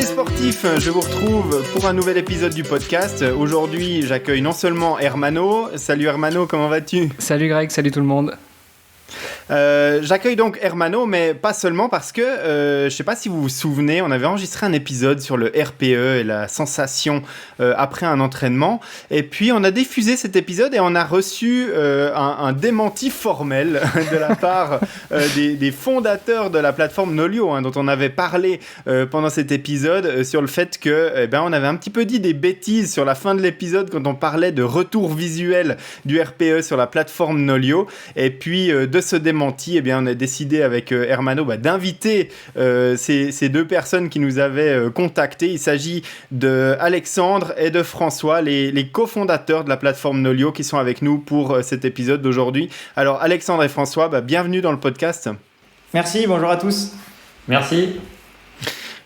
les sportifs, je vous retrouve pour un nouvel épisode du podcast. Aujourd'hui, j'accueille non seulement Hermano. Salut Hermano, comment vas-tu ? Salut Greg, salut tout le monde. J'accueille donc Hermano, mais pas seulement parce que, je sais pas si vous vous souvenez, on avait enregistré un épisode sur le RPE et la sensation après un entraînement. Et puis, on a diffusé cet épisode et on a reçu un démenti formel de la part des fondateurs de la plateforme Nolio, dont on avait parlé pendant cet épisode sur le fait que, on avait un petit peu dit des bêtises sur la fin de l'épisode quand on parlait de retour visuel du RPE sur la plateforme Nolio. Et puis, de ce démenti, on a décidé avec Hermano d'inviter ces deux personnes qui nous avaient contactés. Il s'agit d'Alexandre et de François, les cofondateurs de la plateforme Nolio, qui sont avec nous pour cet épisode d'aujourd'hui. Alors Alexandre et François, bienvenue dans le podcast. Merci, bonjour à tous. Merci.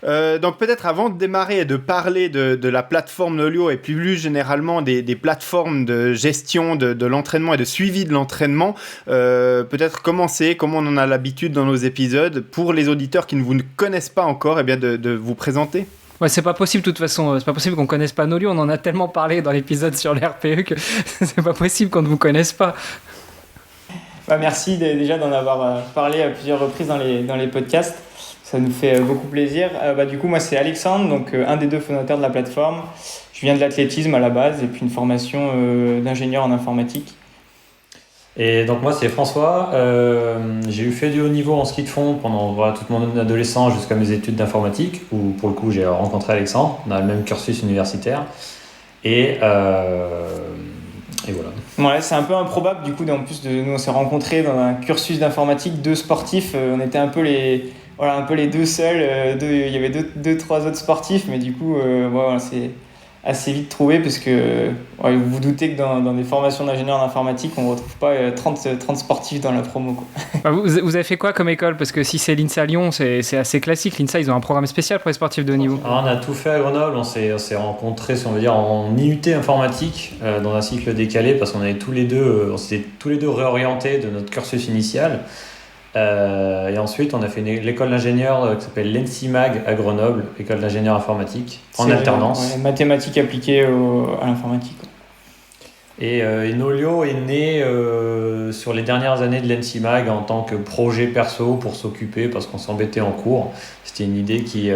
Donc peut-être avant de démarrer et de parler de la plateforme Nolio et plus généralement des plateformes de gestion de l'entraînement et de suivi de l'entraînement, peut-être commencer, comme on en a l'habitude dans nos épisodes, pour les auditeurs qui ne vous connaissent pas encore, de vous présenter. Ouais, c'est pas possible de toute façon, c'est pas possible qu'on connaisse pas Nolio, on en a tellement parlé dans l'épisode sur le RPE que c'est pas possible qu'on ne vous connaisse pas. Merci déjà d'en avoir parlé à plusieurs reprises dans les podcasts. Ça nous fait beaucoup plaisir. Du coup, moi, c'est Alexandre, donc un des deux fondateurs de la plateforme. Je viens de l'athlétisme à la base et puis une formation d'ingénieur en informatique. Et donc moi, c'est François. J'ai fait du haut niveau en ski de fond pendant toute mon adolescence jusqu'à mes études d'informatique, où pour le coup, j'ai rencontré Alexandre. On a le même cursus universitaire. Et voilà. Ouais, c'est un peu improbable, du coup, nous, on s'est rencontrés dans un cursus d'informatique, deux sportifs. On était un peu les deux seuls. Il y avait trois autres sportifs, mais du coup, c'est assez vite trouvé parce que vous vous doutez que dans des formations d'ingénieurs en informatique, on ne retrouve pas 30 sportifs dans la promo, quoi. Vous avez fait quoi comme école ? Parce que si c'est l'INSA Lyon, c'est assez classique. L'INSA, ils ont un programme spécial pour les sportifs de haut niveau. On a tout fait à Grenoble. On s'est rencontrés, si on veut dire, en IUT informatique, dans un cycle décalé, parce qu'on s'était tous les deux réorientés de notre cursus initial. Et ensuite, on a fait l'école d'ingénieur qui s'appelle l'ENSIMAG à Grenoble, école d'ingénieur informatique, en alternance. Mathématiques appliquées à l'informatique. Et Nolio est né sur les dernières années de l'ENSIMAG en tant que projet perso pour s'occuper, parce qu'on s'embêtait en cours. C'était une idée qui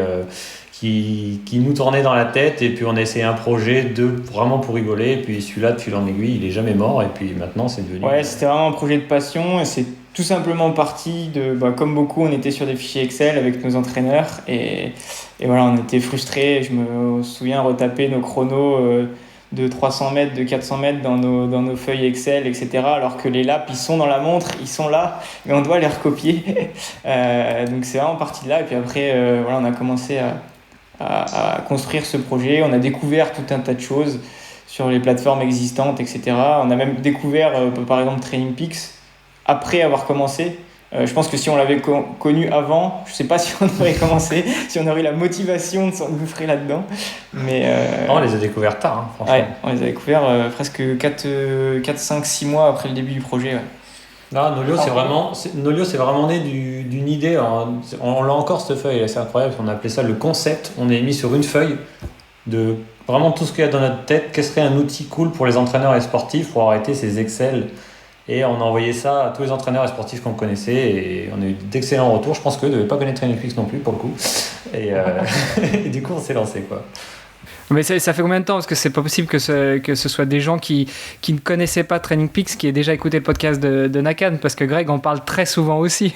nous tournait dans la tête, et puis on a essayé un projet vraiment pour rigoler, et puis celui-là, de fil en aiguille, il est jamais mort, et puis maintenant c'est devenu... Ouais, c'était vraiment un projet de passion, et c'est tout simplement parti de, comme beaucoup, on était sur des fichiers Excel avec nos entraîneurs, et voilà, on était frustrés. Je me souviens retaper nos chronos de 300 mètres, de 400 mètres dans nos feuilles Excel, etc. Alors que les laps, ils sont dans la montre, ils sont là, mais on doit les recopier. Donc c'est vraiment parti de là, et puis après, on a commencé à construire ce projet. On a découvert tout un tas de choses sur les plateformes existantes, etc. On a même découvert, par exemple, TrainingPeaks, après avoir commencé. Je pense que si on l'avait connu avant, je ne sais pas si on aurait commencé, si on aurait eu la motivation de s'engouffrer là-dedans. Mais, on les a découverts tard, franchement. Ouais, on les a découverts presque 4, 5, 6 mois après le début du projet. Ouais. Là, Nolio, c'est vraiment né d'une idée. On l'a encore, cette feuille, c'est incroyable. On a appelé ça le concept. On est mis sur une feuille de vraiment tout ce qu'il y a dans notre tête. Qu'est-ce serait un outil cool pour les entraîneurs et sportifs pour arrêter ces Excel ? Et on a envoyé ça à tous les entraîneurs et sportifs qu'on connaissait, et on a eu d'excellents retours. Je pense qu'eux ne devaient pas connaître TrainingPeaks non plus, pour le coup. Et du coup, on s'est lancé, quoi. Mais ça fait combien de temps ? Parce que c'est pas possible que ce soit des gens qui ne connaissaient pas TrainingPeaks, qui aient déjà écouté le podcast de Nakan, parce que Greg en parle très souvent aussi.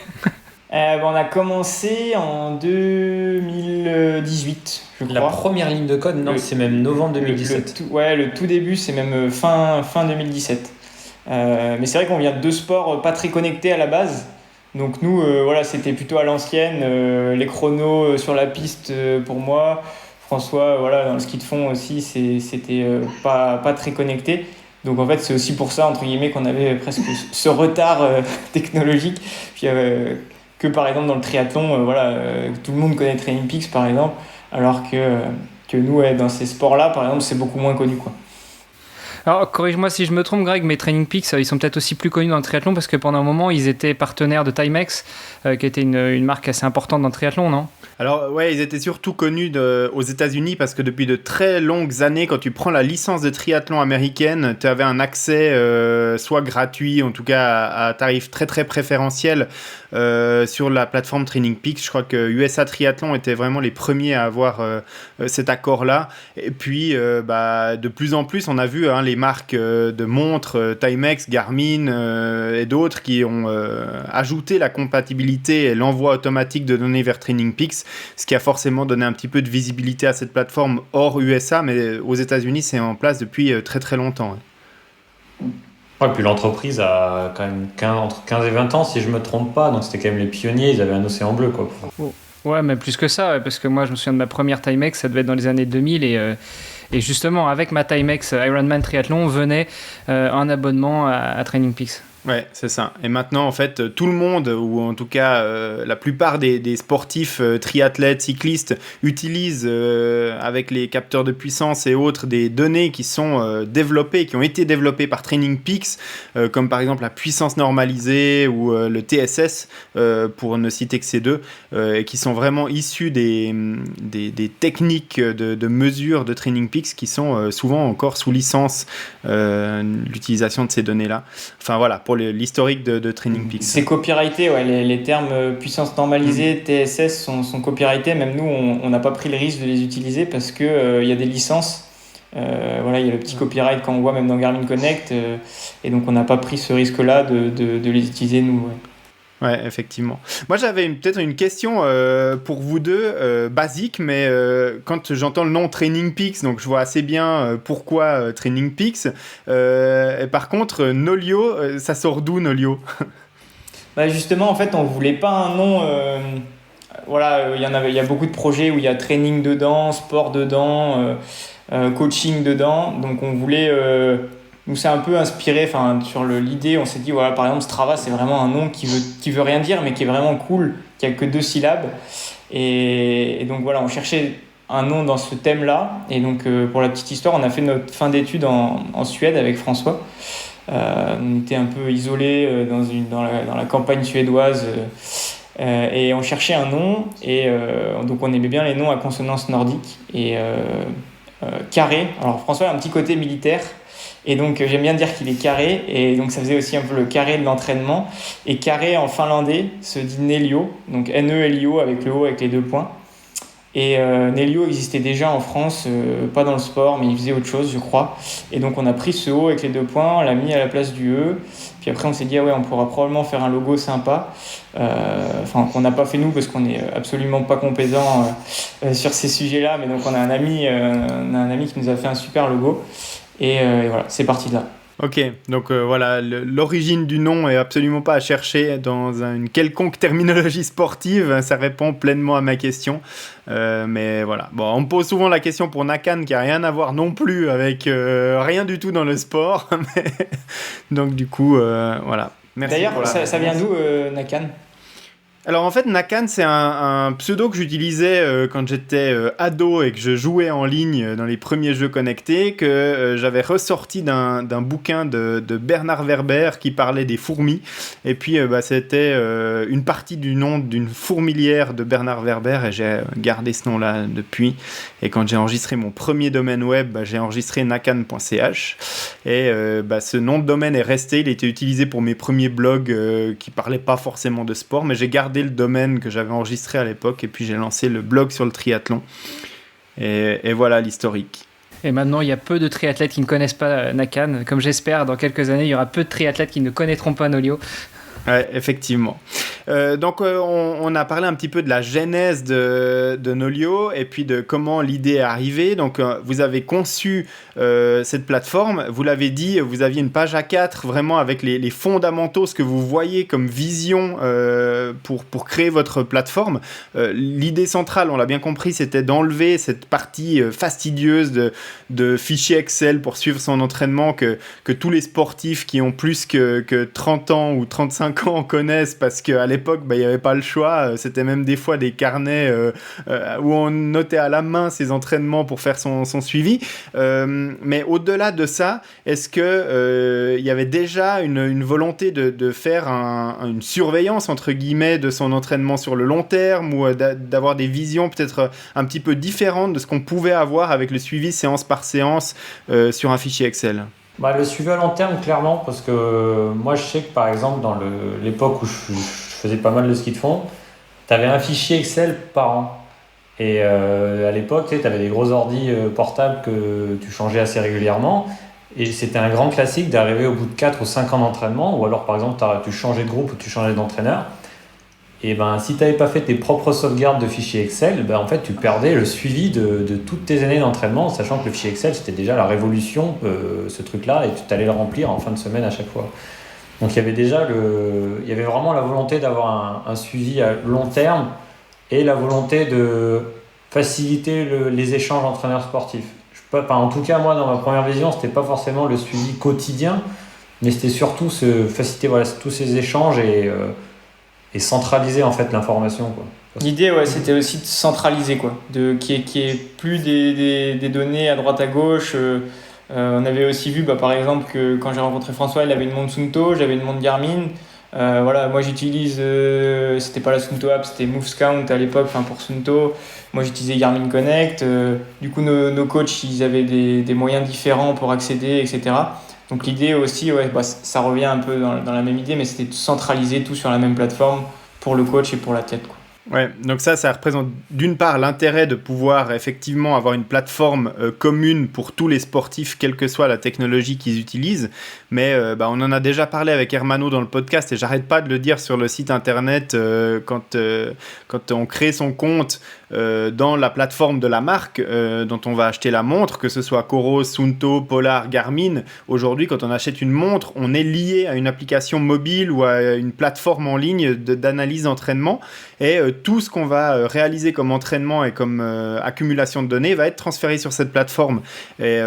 On a commencé en 2018, je crois. La première ligne de code, c'est même novembre 2017. Le tout début, c'est même fin 2017. Mais c'est vrai qu'on vient de deux sports pas très connectés à la base. Donc nous, c'était plutôt à l'ancienne. Les chronos sur la piste pour moi. François, dans le ski de fond aussi, c'était pas très connecté. Donc en fait, c'est aussi pour ça, entre guillemets, qu'on avait presque ce retard technologique. Puis que par exemple dans le triathlon, tout le monde connaît TrainingPeaks par exemple, alors que nous, dans ces sports-là, par exemple, c'est beaucoup moins connu, quoi. Alors, corrige-moi si je me trompe, Greg, mais Training Peaks, ils sont peut-être aussi plus connus dans le triathlon parce que pendant un moment, ils étaient partenaires de Timex, qui était une marque assez importante dans le triathlon, non ? Alors ouais, ils étaient surtout connus aux États-Unis parce que depuis de très longues années, quand tu prends la licence de triathlon américaine, tu avais un accès soit gratuit, en tout cas à tarif très très préférentiel sur la plateforme Training Peaks. Je crois que USA Triathlon était vraiment les premiers à avoir cet accord-là. Et puis de plus en plus, on a vu les marques de montres, Timex, Garmin et d'autres qui ont ajouté la compatibilité et l'envoi automatique de données vers Training Peaks, ce qui a forcément donné un petit peu de visibilité à cette plateforme hors USA, mais aux États-Unis, c'est en place depuis très très longtemps. Ouais, puis l'entreprise a quand même entre 15 et 20 ans, si je me trompe pas, donc c'était quand même les pionniers, ils avaient un océan bleu, quoi. Ouais, mais plus que ça, parce que moi, je me souviens de ma première Timex, ça devait être dans les années 2000, et justement, avec ma Timex Ironman Triathlon, venait un abonnement à Training Peaks. Ouais, c'est ça. Et maintenant, en fait, tout le monde, ou en tout cas la plupart des sportifs, triathlètes, cyclistes, utilisent avec les capteurs de puissance et autres des données qui sont développées, qui ont été développées par Training Peaks, comme par exemple la puissance normalisée ou le TSS, pour ne citer que ces deux, et qui sont vraiment issus des techniques de mesure de Training Peaks qui sont souvent encore sous licence, l'utilisation de ces données-là. Enfin voilà, pour l'historique de Training Peaks. C'est copyrighté, ouais, les termes puissance normalisée, TSS sont copyrightés. Même nous, on n'a pas pris le risque de les utiliser parce qu'il y a des licences. Voilà, il y a le petit copyright qu'on voit même dans Garmin Connect. Et donc, on n'a pas pris ce risque-là de les utiliser, nous. Ouais. Ouais, effectivement. Moi, j'avais peut-être une question pour vous deux, basique, mais quand j'entends le nom Training Peaks, donc je vois assez bien pourquoi Training Peaks. Et par contre, Nolio, ça sort d'où Nolio ? Bah justement, en fait, on voulait pas un nom. Voilà, il y a beaucoup de projets où il y a training dedans, sport dedans, coaching dedans. Donc, on voulait. Nous c'est un peu inspiré sur l'idée, on s'est dit voilà, par exemple Strava c'est vraiment un nom qui veut rien dire mais qui est vraiment cool, qui a que 2 syllabes et donc voilà, on cherchait un nom dans ce thème là et donc pour la petite histoire on a fait notre fin d'études en Suède avec François. On était un peu isolés dans la campagne suédoise et on cherchait un nom et donc on aimait bien les noms à consonance nordique et carré. Alors François a un petit côté militaire. Et donc, j'aime bien dire qu'il est carré. Et donc, ça faisait aussi un peu le carré de l'entraînement. Et carré en finlandais se dit Nelio. Donc, N-E-L-I-O avec le O avec les 2 points. Et Nelio existait déjà en France, pas dans le sport, mais il faisait autre chose, je crois. Et donc, on a pris ce O avec les 2 points, on l'a mis à la place du E. Puis après, on s'est dit, ah ouais, on pourra probablement faire un logo sympa. Qu'on n'a pas fait nous, parce qu'on n'est absolument pas compétent sur ces sujets-là. Mais donc, on a un ami qui nous a fait un super logo. Et voilà, c'est parti de là. Ok, donc voilà, l'origine du nom est absolument pas à chercher dans une quelconque terminologie sportive, ça répond pleinement à ma question. Mais voilà, bon, on me pose souvent la question pour Nakan qui a rien à voir non plus avec rien du tout dans le sport. Donc du coup, voilà. Merci. D'ailleurs, ça vient d'où Nakan ? Alors en fait, Nakan, c'est un pseudo que j'utilisais quand j'étais ado et que je jouais en ligne dans les premiers jeux connectés, que j'avais ressorti d'un bouquin de Bernard Werber qui parlait des fourmis. Et puis c'était une partie du nom d'une fourmilière de Bernard Werber et j'ai gardé ce nom-là depuis. Et quand j'ai enregistré mon premier domaine web, j'ai enregistré nakan.ch. Et ce nom de domaine est resté, il était utilisé pour mes premiers blogs qui parlaient pas forcément de sport, mais j'ai gardé le domaine que j'avais enregistré à l'époque et puis j'ai lancé le blog sur le triathlon et voilà l'historique. Et maintenant il y a peu de triathlètes qui ne connaissent pas Nakan, comme j'espère dans quelques années il y aura peu de triathlètes qui ne connaîtront pas Nolio. Ouais, effectivement. Donc on a parlé un petit peu de la genèse de Nolio et puis de comment l'idée est arrivée. Donc vous avez conçu cette plateforme, vous l'avez dit, vous aviez une page A4 vraiment avec les fondamentaux, ce que vous voyez comme vision pour créer votre plateforme. L'idée centrale, on l'a bien compris, c'était d'enlever cette partie fastidieuse de fichiers Excel pour suivre son entraînement que tous les sportifs qui ont plus que 30 ans ou 35 5 ans connaissent, parce qu'à l'époque, il n'y avait pas le choix. C'était même des fois des carnets où on notait à la main ses entraînements pour faire son suivi. Mais au-delà de ça, est-ce qu'il y avait déjà une volonté de faire une surveillance, entre guillemets, de son entraînement sur le long terme, ou d'avoir des visions peut-être un petit peu différentes de ce qu'on pouvait avoir avec le suivi séance par séance sur un fichier Excel? Le suivi à long terme, clairement, parce que moi je sais que par exemple dans l'époque où je faisais pas mal de ski de fond, tu avais un fichier Excel par an. Et à l'époque, tu avais des gros ordi portables que tu changeais assez régulièrement. Et c'était un grand classique d'arriver au bout de 4 ou 5 ans d'entraînement, ou alors par exemple tu changeais de groupe ou tu changeais d'entraîneur. Et si tu n'avais pas fait tes propres sauvegardes de fichiers Excel, en fait tu perdais le suivi de toutes tes années d'entraînement, sachant que le fichier Excel c'était déjà la révolution, ce truc-là, et tu allais le remplir en fin de semaine à chaque fois. Donc il y avait vraiment la volonté d'avoir un suivi à long terme et la volonté de faciliter les échanges entraîneurs sportifs. En tout cas, moi dans ma première vision, c'était pas forcément le suivi quotidien, mais c'était surtout faciliter tous ces échanges et centraliser en fait l'information, quoi. L'idée, c'était aussi de centraliser, quoi, qu'il y ait plus des données à droite à gauche. On avait aussi vu, par exemple, que quand j'ai rencontré François, il avait une montre Suunto, j'avais une montre Garmin. Moi j'utilise, c'était pas la Suunto app, c'était MoveScout à l'époque, pour Suunto. Moi j'utilisais Garmin Connect. Du coup, nos coachs, ils avaient des moyens différents pour accéder, etc. Donc l'idée aussi, ça revient un peu dans la même idée, mais c'était de centraliser tout sur la même plateforme pour le coach et pour l'athlète, quoi. Ouais, donc ça représente d'une part l'intérêt de pouvoir effectivement avoir une plateforme commune pour tous les sportifs, quelle que soit la technologie qu'ils utilisent. Mais on en a déjà parlé avec Hermano dans le podcast, et j'arrête pas de le dire sur le site internet quand on crée son compte dans la plateforme de la marque dont on va acheter la montre, que ce soit Coros, Suunto, Polar, Garmin. Aujourd'hui, quand on achète une montre, on est lié à une application mobile ou à une plateforme en ligne d'analyse d'entraînement, et tout ce qu'on va réaliser comme entraînement et comme accumulation de données va être transféré sur cette plateforme. Et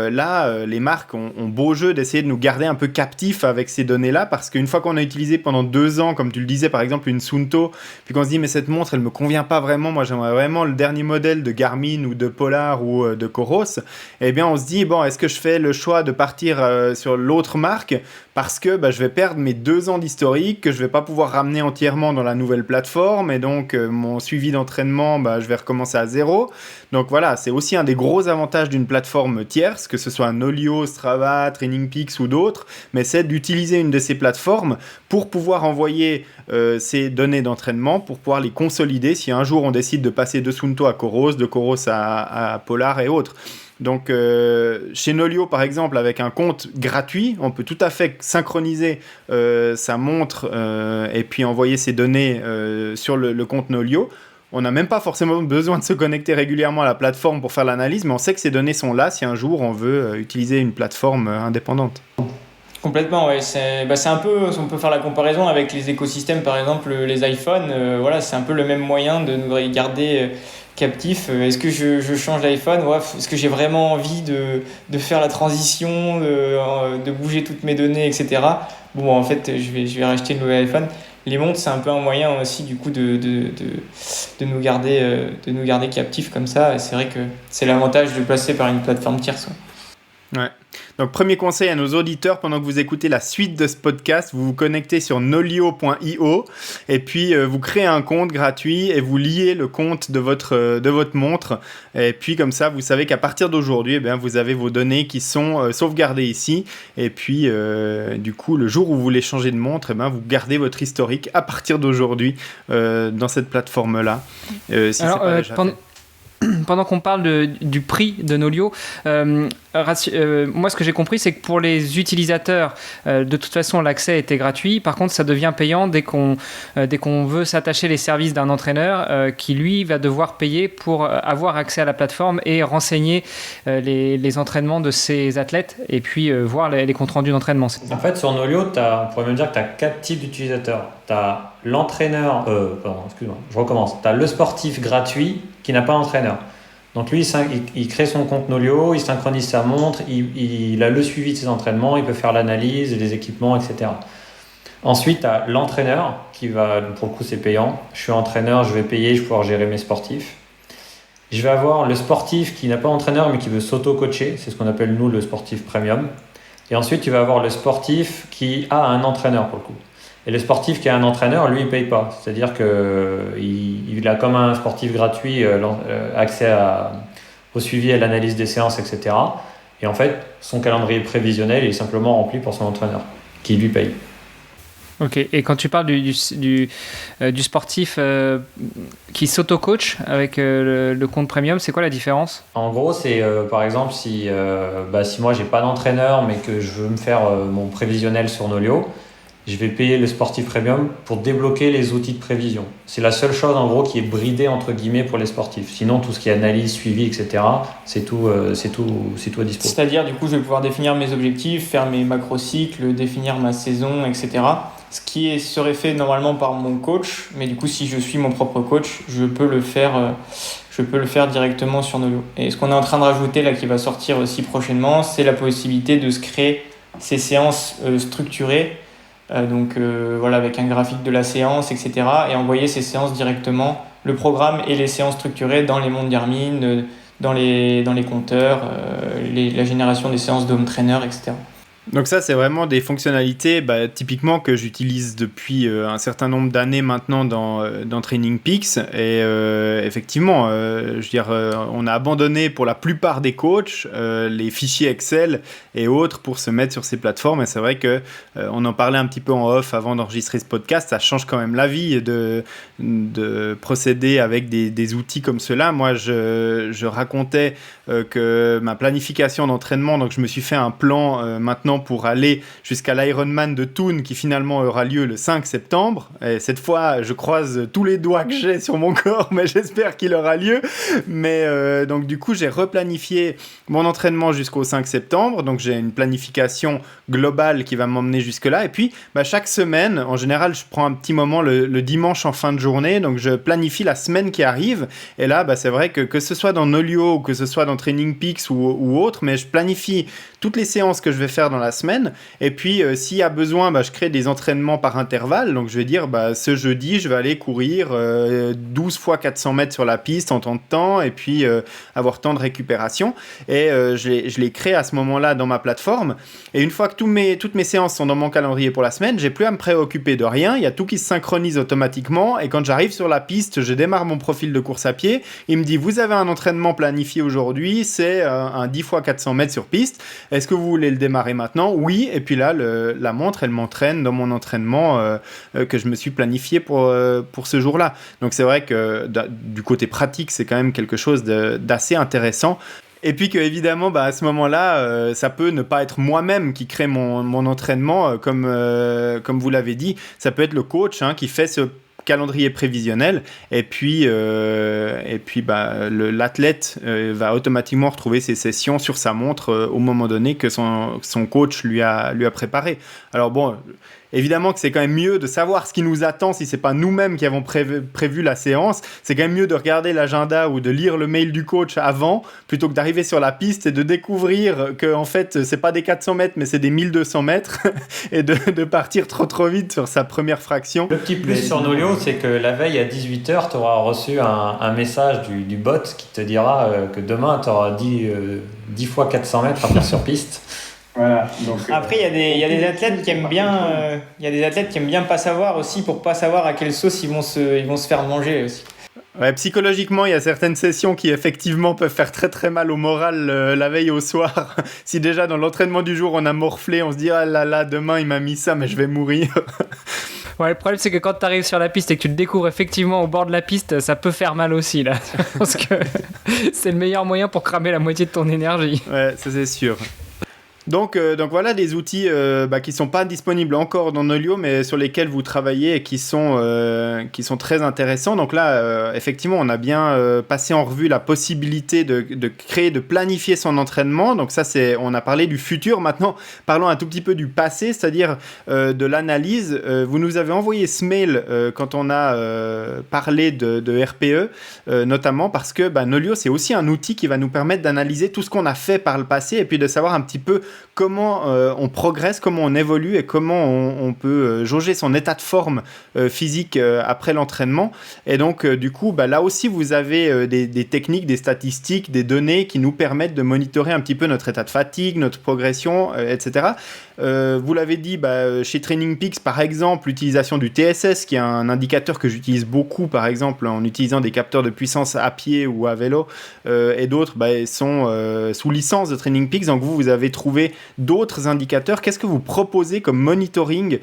les marques ont beau jeu d'essayer de nous garder un peu captifs avec ces données-là, parce qu'une fois qu'on a utilisé pendant 2 ans, comme tu le disais par exemple, une Suunto, puis qu'on se dit mais cette montre elle me convient pas vraiment, moi j'aimerais vraiment le dernier modèle de Garmin ou de Polar ou de Coros, eh bien on se dit est-ce que je fais le choix de partir sur l'autre marque, parce que je vais perdre mes 2 ans d'historique que je vais pas pouvoir ramener entièrement dans la nouvelle plateforme, et donc mon suivi d'entraînement, je vais recommencer à zéro. Donc voilà, c'est aussi un des gros avantages d'une plateforme tierce, que ce soit Nolio, Strava, TrainingPeaks ou d'autres, mais c'est d'utiliser une de ces plateformes pour pouvoir envoyer ces données d'entraînement, pour pouvoir les consolider si un jour on décide de passer de Suunto à Coros, de Coros à Polar et autres. Donc chez Nolio par exemple, avec un compte gratuit, on peut tout à fait synchroniser sa montre et puis envoyer ses données sur le compte Nolio. On n'a même pas forcément besoin de se connecter régulièrement à la plateforme pour faire l'analyse, mais on sait que ces données sont là si un jour on veut utiliser une plateforme indépendante. Complètement, ouais. C'est un peu, on peut faire la comparaison avec les écosystèmes, par exemple les iPhones. C'est un peu le même moyen de nous garder captifs. Est-ce que je change d'iPhone? Est-ce que j'ai vraiment envie de faire la transition, de bouger toutes mes données, etc. En fait, je vais racheter le nouvel iPhone. Les montres, c'est un peu un moyen aussi du coup de nous garder captifs comme ça. Et c'est vrai que c'est l'avantage de passer par une plateforme tierce. Ouais. Donc premier conseil à nos auditeurs, pendant que vous écoutez la suite de ce podcast, vous vous connectez sur nolio.io et puis vous créez un compte gratuit et vous liez le compte de votre montre, et puis comme ça vous savez qu'à partir d'aujourd'hui vous avez vos données qui sont sauvegardées ici, et puis du coup le jour où vous voulez changer de montre, vous gardez votre historique à partir d'aujourd'hui dans cette plateforme là. Pendant qu'on parle du prix de Nolio, moi ce que j'ai compris, c'est que pour les utilisateurs, de toute façon l'accès était gratuit. Par contre, ça devient payant dès qu'on veut s'attacher les services d'un entraîneur qui lui va devoir payer pour avoir accès à la plateforme et renseigner les entraînements de ses athlètes, et puis voir les comptes rendus d'entraînement. En fait, sur Nolio, on pourrait même dire que tu as 4 types d'utilisateurs. Tu as l'entraîneur, je recommence. Tu as le sportif gratuit qui n'a pas d'entraîneur. Donc lui, il crée son compte Nolio, il synchronise sa montre, il a le suivi de ses entraînements, il peut faire l'analyse, les équipements, etc. Ensuite, tu as l'entraîneur qui va, pour le coup, c'est payant. Je suis entraîneur, je vais payer, je vais pouvoir gérer mes sportifs. Je vais avoir le sportif qui n'a pas d'entraîneur mais qui veut s'auto-coacher. C'est ce qu'on appelle, nous, le sportif premium. Et ensuite, tu vas avoir le sportif qui a un entraîneur, pour le coup. Et le sportif qui a un entraîneur, lui, il ne paye pas. C'est-à-dire qu'il a comme un sportif gratuit accès au suivi et à l'analyse des séances, etc. Et en fait, son calendrier prévisionnel est simplement rempli pour son entraîneur, qui lui paye. Ok, et quand tu parles du sportif qui s'auto-coach avec le compte premium, c'est quoi la différence ? En gros, c'est par exemple si moi j'ai pas d'entraîneur mais que je veux me faire mon prévisionnel sur Nolio, je vais payer le sportif premium pour débloquer les outils de prévision. C'est la seule chose en gros qui est bridée entre guillemets pour les sportifs. Sinon tout ce qui est analyse, suivi, etc. C'est tout à dispo. C'est-à-dire du coup je vais pouvoir définir mes objectifs, faire mes macrocycles, définir ma saison, etc. Ce qui serait fait normalement par mon coach, mais du coup si je suis mon propre coach, je peux le faire directement sur Nolio. Et ce qu'on est en train de rajouter là qui va sortir aussi prochainement, c'est la possibilité de se créer ces séances structurées. Avec un graphique de la séance, etc. et envoyer ces séances directement, le programme et les séances structurées dans les mondes Garmin, dans les compteurs, la génération des séances de home trainer, etc. Donc ça, c'est vraiment des fonctionnalités typiquement que j'utilise depuis un certain nombre d'années maintenant dans Training Peaks. Et effectivement, on a abandonné pour la plupart des coachs les fichiers Excel et autres pour se mettre sur ces plateformes. Et c'est vrai que on en parlait un petit peu en off avant d'enregistrer ce podcast. Ça change quand même la vie de procéder avec des outils comme cela. Moi, je racontais que ma planification d'entraînement, donc je me suis fait un plan maintenant pour aller jusqu'à l'Ironman de Thun qui finalement aura lieu le 5 septembre. Et cette fois, je croise tous les doigts que j'ai sur mon corps, mais j'espère qu'il aura lieu. Mais donc du coup, j'ai replanifié mon entraînement jusqu'au 5 septembre. Donc j'ai une planification globale qui va m'emmener jusque-là. Et puis, chaque semaine, en général, je prends un petit moment le dimanche en fin de journée. Donc je planifie la semaine qui arrive. Et là, c'est vrai que ce soit dans Nolio ou que ce soit dans Training Peaks ou autre, mais je planifie toutes les séances que je vais faire dans la semaine. Et puis, s'il y a besoin, je crée des entraînements par intervalle. Donc, je vais dire, ce jeudi, je vais aller courir 12 fois 400 mètres sur la piste en temps de temps et puis avoir temps de récupération. Et je les crée à ce moment-là dans ma plateforme. Et une fois que toutes mes séances sont dans mon calendrier pour la semaine, j'ai plus à me préoccuper de rien. Il y a tout qui se synchronise automatiquement. Et quand j'arrive sur la piste, je démarre mon profil de course à pied. Il me dit, vous avez un entraînement planifié aujourd'hui, c'est un 10 fois 400 mètres sur piste. Est-ce que vous voulez le démarrer maintenant ? Oui. Et puis là, la montre, elle m'entraîne dans mon entraînement que je me suis planifié pour ce jour-là. Donc c'est vrai que du côté pratique, c'est quand même quelque chose d'assez intéressant. Et puis que évidemment, à ce moment-là, ça peut ne pas être moi-même qui crée mon entraînement, comme vous l'avez dit. Ça peut être le coach qui fait ce calendrier prévisionnel et puis l'athlète va automatiquement retrouver ses sessions sur sa montre au moment donné que son coach lui a préparé. Alors bon, évidemment que c'est quand même mieux de savoir ce qui nous attend si c'est pas nous-mêmes qui avons prévu la séance. C'est quand même mieux de regarder l'agenda ou de lire le mail du coach avant plutôt que d'arriver sur la piste et de découvrir que en fait c'est pas des 400 mètres mais c'est des 1200 mètres et de partir trop vite sur sa première fraction. Le petit plus sur Nolio, c'est que la veille à 18h, tu auras reçu un message du bot qui te dira que demain tu auras 10 fois 400 mètres à faire sur piste. Voilà. Donc, après, il y a des athlètes qui aiment bien pas savoir aussi pour pas savoir à quelle sauce ils vont se faire manger aussi. Ouais, psychologiquement, il y a certaines sessions qui effectivement peuvent faire très très mal au moral la veille au soir. Si déjà dans l'entraînement du jour on a morflé, on se dit ah là demain il m'a mis ça mais je vais mourir. Ouais, le problème c'est que quand tu arrives sur la piste et que tu le découvres effectivement au bord de la piste, ça peut faire mal aussi là. Parce que c'est le meilleur moyen pour cramer la moitié de ton énergie. Ouais, ça c'est sûr. Donc voilà des outils qui sont pas disponibles encore dans Nolio, mais sur lesquels vous travaillez et qui sont très intéressants. Donc là, effectivement, on a bien passé en revue la possibilité de créer, de planifier son entraînement. Donc ça, on a parlé du futur. Maintenant, parlons un tout petit peu du passé, c'est-à-dire de l'analyse. Vous nous avez envoyé ce mail quand on a parlé de RPE, notamment parce que Nolio, c'est aussi un outil qui va nous permettre d'analyser tout ce qu'on a fait par le passé et puis de savoir un petit peu comment on progresse, comment on évolue et comment on peut jauger son état de forme physique après l'entraînement. Et donc, du coup, là aussi, vous avez des techniques, des statistiques, des données qui nous permettent de monitorer un petit peu notre état de fatigue, notre progression, etc. Vous l'avez dit, chez Training Peaks, par exemple, l'utilisation du TSS, qui est un indicateur que j'utilise beaucoup, par exemple, en utilisant des capteurs de puissance à pied ou à vélo, et d'autres sont sous licence de Training Peaks. Donc vous avez trouvé d'autres indicateurs. Qu'est-ce que vous proposez comme monitoring,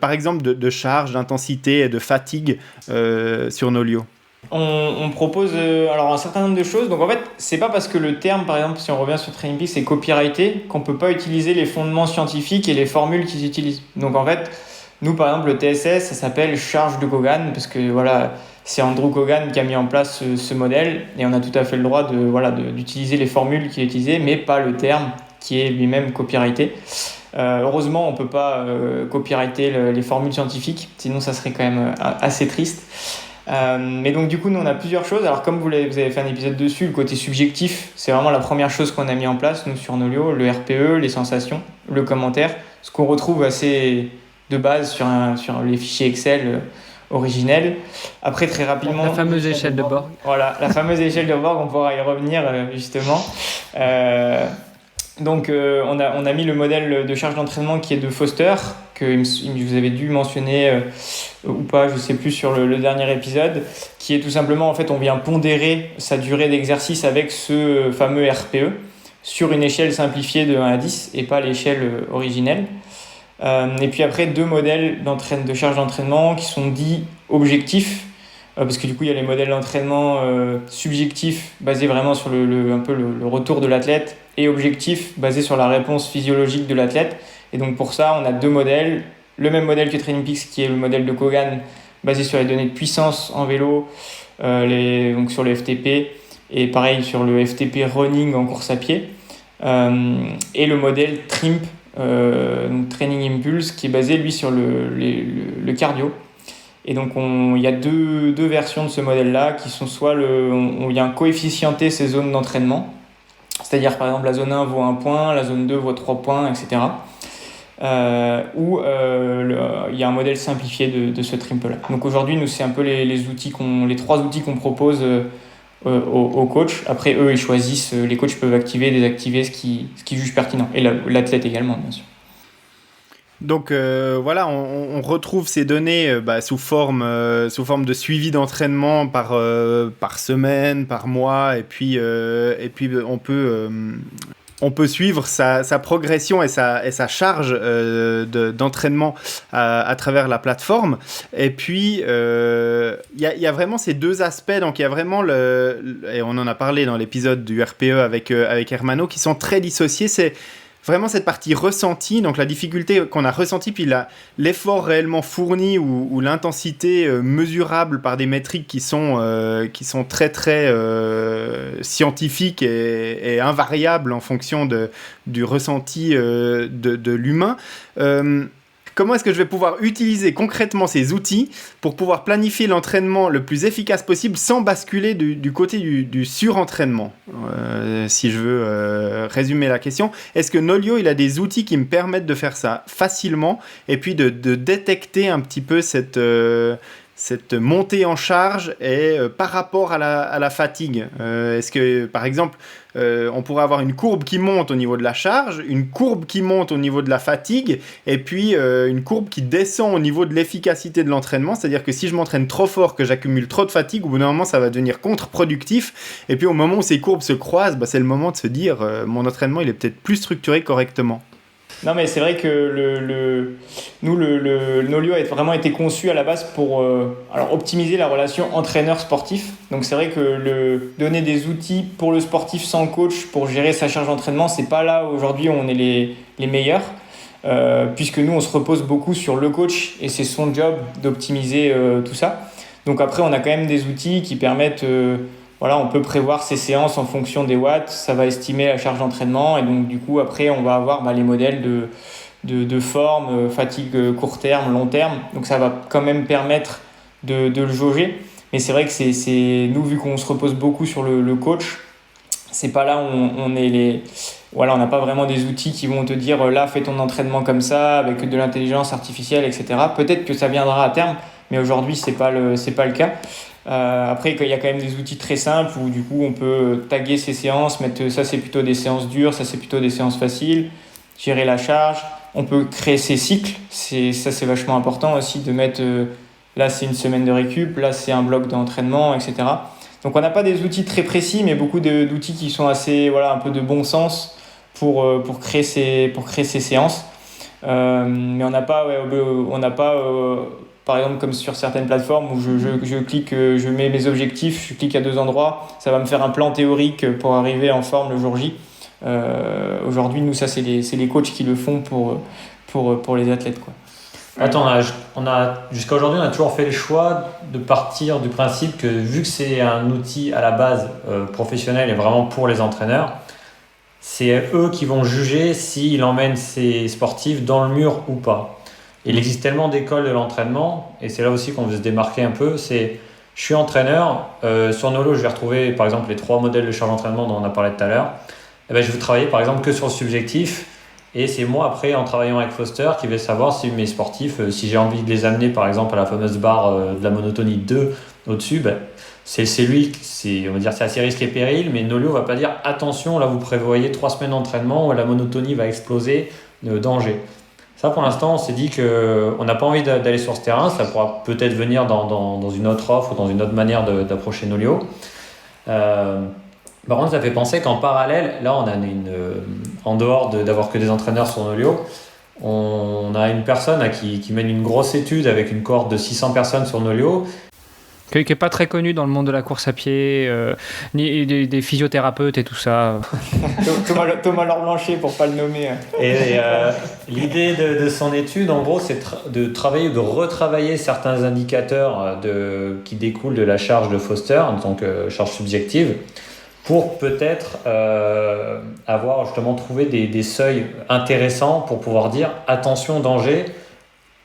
par exemple, de charge, d'intensité et de fatigue sur Nolio? On propose alors un certain nombre de choses. Donc en fait, c'est pas parce que le terme, par exemple, si on revient sur Training Peaks, c'est copyrighté qu'on peut pas utiliser les fondements scientifiques et les formules qu'ils utilisent. Donc en fait, nous par exemple, le TSS, ça s'appelle charge de Kogan parce que voilà, c'est Andrew Kogan qui a mis en place ce modèle et on a tout à fait le droit d'utiliser les formules qu'il a utilisées, mais pas le terme qui est lui-même copyrighté. Heureusement, on peut pas copyrighter les formules scientifiques, sinon ça serait quand même assez triste. Mais donc du coup nous on a plusieurs choses. Alors comme vous avez fait un épisode dessus, le côté subjectif c'est vraiment la première chose qu'on a mis en place nous sur Nolio, le RPE, les sensations, le commentaire, ce qu'on retrouve assez de base sur les fichiers Excel originels. Après très rapidement la fameuse échelle de Borg. Voilà, la fameuse échelle de Borg, on pourra y revenir justement. Donc on a mis le modèle de charge d'entraînement qui est de Foster, que vous avez dû mentionner ou pas, je sais plus, sur le dernier épisode, qui est tout simplement, en fait, on vient pondérer sa durée d'exercice avec ce fameux RPE sur une échelle simplifiée de 1 à 10 et pas l'échelle originelle. Et puis après, 2 modèles de charge d'entraînement qui sont dits objectifs, parce que du coup, il y a les modèles d'entraînement subjectifs basés vraiment sur le retour de l'athlète et objectifs basés sur la réponse physiologique de l'athlète. Et donc pour ça, on a 2 modèles. Le même modèle que Training Peaks qui est le modèle de Kogan basé sur les données de puissance en vélo, donc sur le FTP et pareil sur le FTP running en course à pied. Et le modèle TRIMP, donc Training Impulse, qui est basé lui sur le cardio. Et donc il y a deux versions de ce modèle-là qui sont soit on vient coefficienter ces zones d'entraînement, c'est-à-dire par exemple la zone 1 vaut 1 point, la zone 2 vaut 3 points, etc. Ou il y a un modèle simplifié de ce TRIMP-là. Donc aujourd'hui, nous, c'est un peu les 3 outils qu'on propose aux coachs. Après, eux, ils choisissent, les coachs peuvent activer, désactiver ce qu'ils jugent pertinent. Et l'athlète également, bien sûr. Donc voilà, on retrouve ces données sous forme de suivi d'entraînement par semaine, par mois, et puis on peut suivre sa progression et sa charge d'entraînement à travers la plateforme. Et puis, il y a vraiment ces 2 aspects. Donc, il y a vraiment et on en a parlé dans l'épisode du RPE avec Hermano, qui sont très dissociés. C'est vraiment cette partie ressentie, donc la difficulté qu'on a ressentie, puis l'effort réellement fourni ou l'intensité mesurable par des métriques qui sont très très scientifiques et invariables en fonction du ressenti de l'humain. Comment est-ce que je vais pouvoir utiliser concrètement ces outils pour pouvoir planifier l'entraînement le plus efficace possible sans basculer du côté du surentraînement, si je veux résumer la question. Est-ce que Nolio, il a des outils qui me permettent de faire ça facilement et puis de détecter un petit peu cette montée en charge et par rapport à la fatigue? Est-ce que, par exemple, on pourrait avoir une courbe qui monte au niveau de la charge, une courbe qui monte au niveau de la fatigue, et puis une courbe qui descend au niveau de l'efficacité de l'entraînement? C'est-à-dire que si je m'entraîne trop fort, que j'accumule trop de fatigue, au bout d'un moment, ça va devenir contre-productif. Et puis au moment où ces courbes se croisent, c'est le moment de se dire mon entraînement, il est peut-être plus structuré correctement. Non, mais c'est vrai que le Nolio a vraiment été conçu à la base pour optimiser la relation entraîneur-sportif. Donc c'est vrai que donner des outils pour le sportif sans coach pour gérer sa charge d'entraînement, c'est pas là aujourd'hui où on est les meilleurs, puisque nous on se repose beaucoup sur le coach et c'est son job d'optimiser tout ça. Donc après on a quand même des outils qui permettent on peut prévoir ses séances en fonction des watts, ça va estimer la charge d'entraînement et donc du coup après on va avoir les modèles de forme, fatigue court terme, long terme, donc ça va quand même permettre de le jauger. Mais c'est vrai que c'est nous, vu qu'on se repose beaucoup sur le coach, c'est pas là où on est voilà, on n'a pas vraiment des outils qui vont te dire là, fais ton entraînement comme ça, avec de l'intelligence artificielle, etc. Peut-être que ça viendra à terme, mais aujourd'hui, c'est pas le cas. Après, il y a quand même des outils très simples où du coup, on peut taguer ses séances, mettre ça, c'est plutôt des séances dures, ça, c'est plutôt des séances faciles, gérer la charge. On peut créer ses cycles, ça, c'est vachement important aussi de mettre là, c'est une semaine de récup, là, c'est un bloc d'entraînement, etc. Donc, on n'a pas des outils très précis, mais beaucoup d'outils qui sont assez, voilà, un peu de bon sens pour créer ces séances. Mais on n'a pas, par exemple, comme sur certaines plateformes où je clique, je mets mes objectifs, je clique à 2 endroits, ça va me faire un plan théorique pour arriver en forme le jour J. Aujourd'hui, nous, ça, c'est les coachs qui le font pour les athlètes, quoi. Attends, jusqu'à aujourd'hui, on a toujours fait le choix de partir du principe que vu que c'est un outil à la base professionnel et vraiment pour les entraîneurs, c'est eux qui vont juger s'ils emmènent ces sportifs dans le mur ou pas. Il existe tellement d'écoles de l'entraînement, et c'est là aussi qu'on veut se démarquer un peu, je suis entraîneur, sur Nolo je vais retrouver par exemple les 3 modèles de charge d'entraînement dont on a parlé tout à l'heure. Je vais travailler par exemple que sur le subjectif, et c'est moi après en travaillant avec Foster qui vais savoir si mes sportifs, si j'ai envie de les amener par exemple à la fameuse barre de la monotonie 2 au-dessus, c'est lui, on va dire c'est assez risque et péril, mais Nolio va pas dire attention, là vous prévoyez 3 semaines d'entraînement où la monotonie va exploser, danger. Ça pour l'instant on s'est dit qu'on n'a pas envie d'aller sur ce terrain, ça pourra peut-être venir dans une autre offre ou dans une autre manière d'approcher Nolio. Par contre ça fait penser qu'en parallèle, là on a en dehors d'avoir que des entraîneurs sur Nolio, on a une personne qui mène une grosse étude avec une cohorte de 600 personnes sur Nolio, qui n'est pas très connu dans le monde de la course à pied, ni des physiothérapeutes et tout ça. Thomas Laure-Blanchet, pour ne pas le nommer. Et l'idée de son étude, en gros, c'est de travailler ou de retravailler certains indicateurs qui découlent de la charge de Foster, donc charge subjective, pour peut-être avoir justement trouvé des seuils intéressants pour pouvoir dire attention, danger.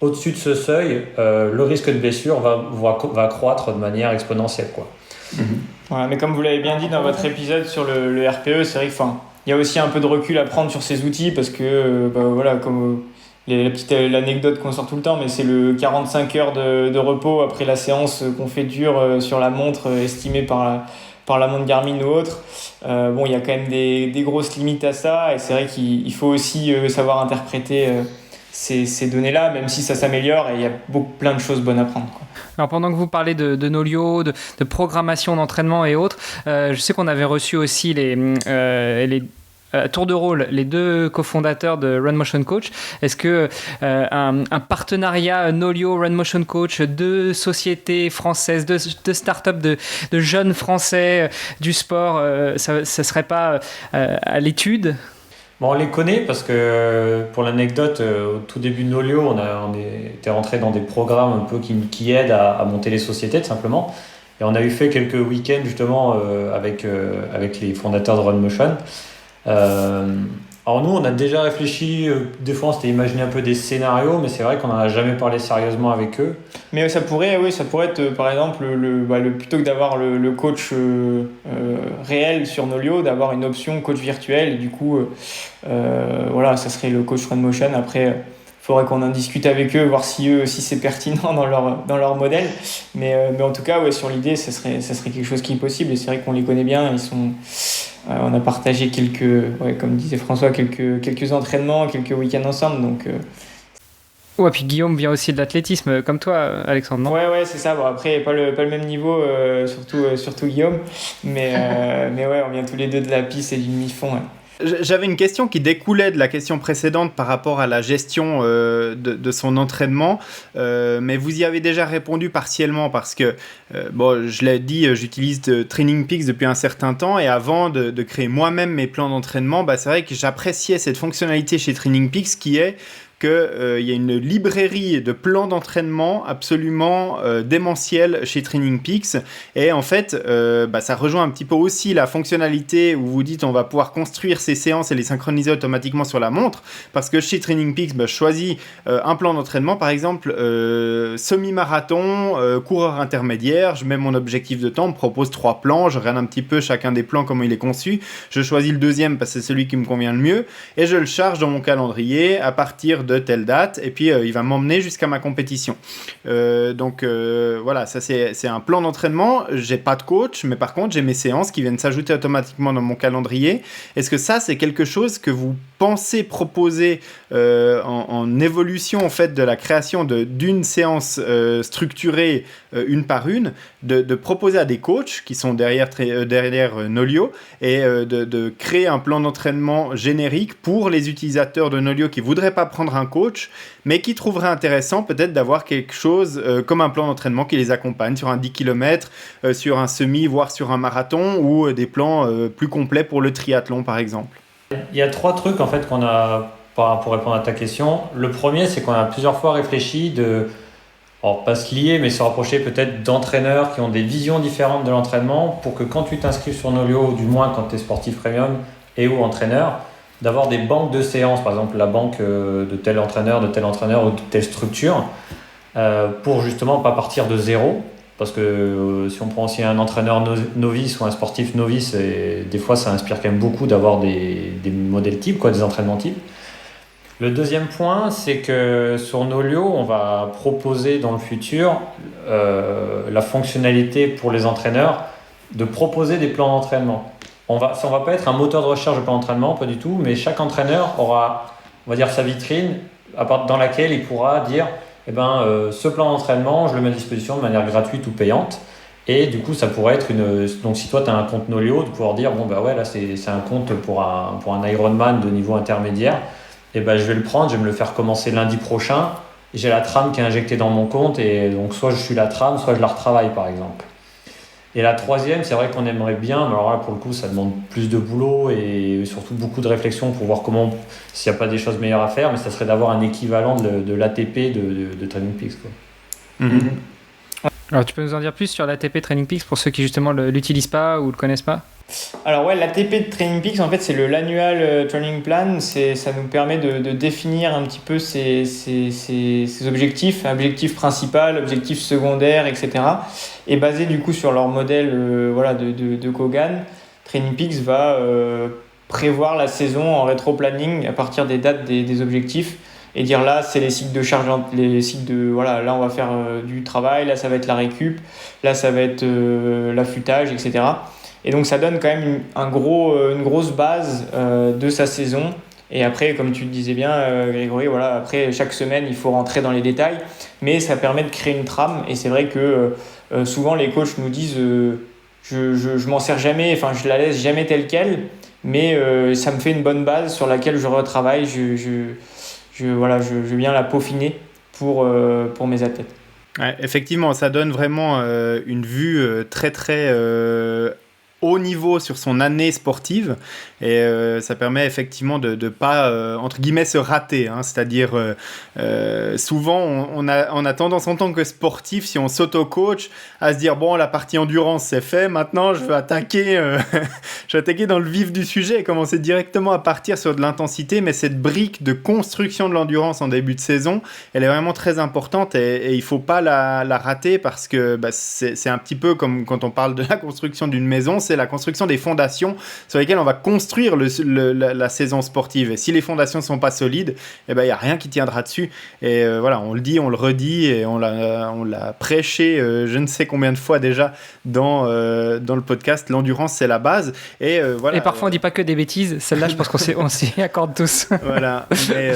Au-dessus de ce seuil, le risque de blessure va croître de manière exponentielle, quoi. Voilà, mais comme vous l'avez bien dit dans votre épisode sur le RPE, c'est vrai qu'il y a aussi un peu de recul à prendre sur ces outils parce que, voilà, comme l'anecdote qu'on sort tout le temps, mais c'est le 45 heures de repos après la séance qu'on fait dure sur la montre estimée par la montre Garmin ou autre. Bon, il y a quand même des grosses limites à ça et c'est vrai qu'il faut aussi savoir interpréter ces données-là, même si ça s'améliore et il y a plein de choses bonnes à prendre, quoi. Alors pendant que vous parlez de Nolio, de programmation d'entraînement et autres, je sais qu'on avait reçu aussi les tour de rôle, les 2 cofondateurs de Run Motion Coach. Est-ce que un partenariat Nolio Run Motion Coach, 2 sociétés françaises, 2 startups de jeunes Français du sport, ça serait pas à l'étude? Bon, on les connaît parce que, pour l'anecdote, au tout début de Nolio, on était rentré dans des programmes un peu qui aident à monter les sociétés, tout simplement. Et on a eu fait quelques week-ends, justement, avec les fondateurs de Run Motion. Alors nous, on a déjà réfléchi, des fois on s'était imaginé un peu des scénarios, mais c'est vrai qu'on n'en a jamais parlé sérieusement avec eux. Mais ça pourrait être, par exemple, plutôt que d'avoir le coach réel sur Nolio, d'avoir une option coach virtuel. Et du coup, voilà, ça serait le coach Run Motion. Après, il faudrait qu'on en discute avec eux, voir si eux aussi c'est pertinent dans leur modèle. Mais en tout cas, ouais, sur l'idée, ça serait quelque chose qui est possible. Et c'est vrai qu'on les connaît bien. On a partagé comme disait François, quelques entraînements, quelques week-ends ensemble. Donc, Ouais, puis Guillaume vient aussi de l'athlétisme, comme toi, Alexandre, non? Ouais, c'est ça. Bon, après, pas le même niveau, surtout Guillaume. Mais ouais, on vient tous les 2 de la piste et du demi-fond. Ouais. J'avais une question qui découlait de la question précédente par rapport à la gestion de son entraînement, mais vous y avez déjà répondu partiellement parce que, je l'ai dit, j'utilise Training Peaks depuis un certain temps et avant de créer moi-même mes plans d'entraînement, c'est vrai que j'appréciais cette fonctionnalité chez Training Peaks qui est qu'il y a une librairie de plans d'entraînement absolument démentielle chez Training Peaks. Et en fait, ça rejoint un petit peu aussi la fonctionnalité où vous dites on va pouvoir construire ces séances et les synchroniser automatiquement sur la montre. Parce que chez Training Peaks, je choisis un plan d'entraînement, par exemple, semi-marathon, coureur intermédiaire, je mets mon objectif de temps, on me propose 3 plans, je regarde un petit peu chacun des plans, comment il est conçu, je choisis le deuxième parce que c'est celui qui me convient le mieux, et je le charge dans mon calendrier à partir de telle date, et puis il va m'emmener jusqu'à ma compétition. Voilà, ça c'est un plan d'entraînement, j'ai pas de coach, mais par contre j'ai mes séances qui viennent s'ajouter automatiquement dans mon calendrier. Est-ce que ça c'est quelque chose que vous pensez proposer en évolution en fait de la création d'une séance structurée une par une, de proposer à des coachs qui sont derrière Nolio et de créer un plan d'entraînement générique pour les utilisateurs de Nolio qui voudraient pas prendre un coach mais qui trouveraient intéressant peut-être d'avoir quelque chose comme un plan d'entraînement qui les accompagne sur un 10 km, sur un semi, voire sur un marathon ou des plans plus complets pour le triathlon par exemple. Il y a 3 trucs en fait qu'on a pour répondre à ta question. Le premier, c'est qu'on a plusieurs fois réfléchi alors pas se lier, mais se rapprocher peut-être d'entraîneurs qui ont des visions différentes de l'entraînement pour que quand tu t'inscrives sur Nolio, ou du moins quand tu es sportif premium et ou entraîneur, d'avoir des banques de séances, par exemple la banque de tel entraîneur ou de telle structure, pour justement pas partir de zéro. Parce que si on prend aussi un entraîneur novice ou un sportif novice, des fois ça inspire quand même beaucoup d'avoir des modèles types, des entraînements types. Le deuxième point, c'est que sur Nolio, on va proposer dans le futur la fonctionnalité pour les entraîneurs de proposer des plans d'entraînement. On va pas être un moteur de recherche de plans d'entraînement, pas du tout, mais chaque entraîneur aura, on va dire, sa vitrine dans laquelle il pourra dire ce plan d'entraînement, je le mets à disposition de manière gratuite ou payante. Et du coup, ça pourrait être donc si toi, tu as un compte Nolio, de pouvoir dire, là, c'est un compte pour un Ironman de niveau intermédiaire. Je vais le prendre, je vais me le faire commencer lundi prochain. J'ai la trame qui est injectée dans mon compte. Et donc, soit je suis la trame, soit je la retravaille, par exemple. Et la troisième, c'est vrai qu'on aimerait bien, mais alors là, pour le coup, ça demande plus de boulot et surtout beaucoup de réflexion pour voir s'il n'y a pas des choses meilleures à faire, mais ça serait d'avoir un équivalent de l'ATP de Training Peaks, Mm-hmm. Alors, tu peux nous en dire plus sur l'ATP Training Peaks pour ceux qui justement l'utilisent pas ou le connaissent pas? Alors ouais, l'ATP de Training Peaks, en fait, c'est l'annual training plan. Ça nous permet de définir un petit peu ces objectifs, objectif principal, objectif secondaire, etc. Et basé du coup sur leur modèle de Kogan, Training Peaks va prévoir la saison en rétro-planning à partir des dates des objectifs et dire là, c'est les cycles de charge, là on va faire du travail, là ça va être la récup, là ça va être l'affûtage, etc. Et donc ça donne quand même une grosse base de sa saison. Et après, comme tu le disais bien, Grégory, après chaque semaine, il faut rentrer dans les détails. Mais ça permet de créer une trame. Et c'est vrai que souvent les coachs nous disent je m'en sers jamais, je la laisse jamais telle quelle. Mais ça me fait une bonne base sur laquelle je retravaille. Je viens la peaufiner pour mes athlètes. Ouais, effectivement, ça donne vraiment une vue très très haut niveau sur son année sportive et ça permet effectivement de pas entre guillemets se rater, hein, c'est-à-dire souvent on a tendance en tant que sportif, si on s'auto-coach, à se dire bon, la partie endurance c'est fait, maintenant je vais attaquer dans le vif du sujet et commencer directement à partir sur de l'intensité. Mais cette brique de construction de l'endurance en début de saison, elle est vraiment très importante et il faut pas la rater parce que c'est un petit peu comme quand on parle de la construction d'une maison, c'est la construction des fondations sur lesquelles on va construire la saison sportive. Et si les fondations ne sont pas solides, il n'y a rien qui tiendra dessus. Et on le dit, on le redit et on l'a prêché je ne sais combien de fois déjà dans le podcast. L'endurance, c'est la base. Et parfois, on ne dit pas que des bêtises. Celle-là, je pense qu'on s'y accorde tous. Voilà. Mais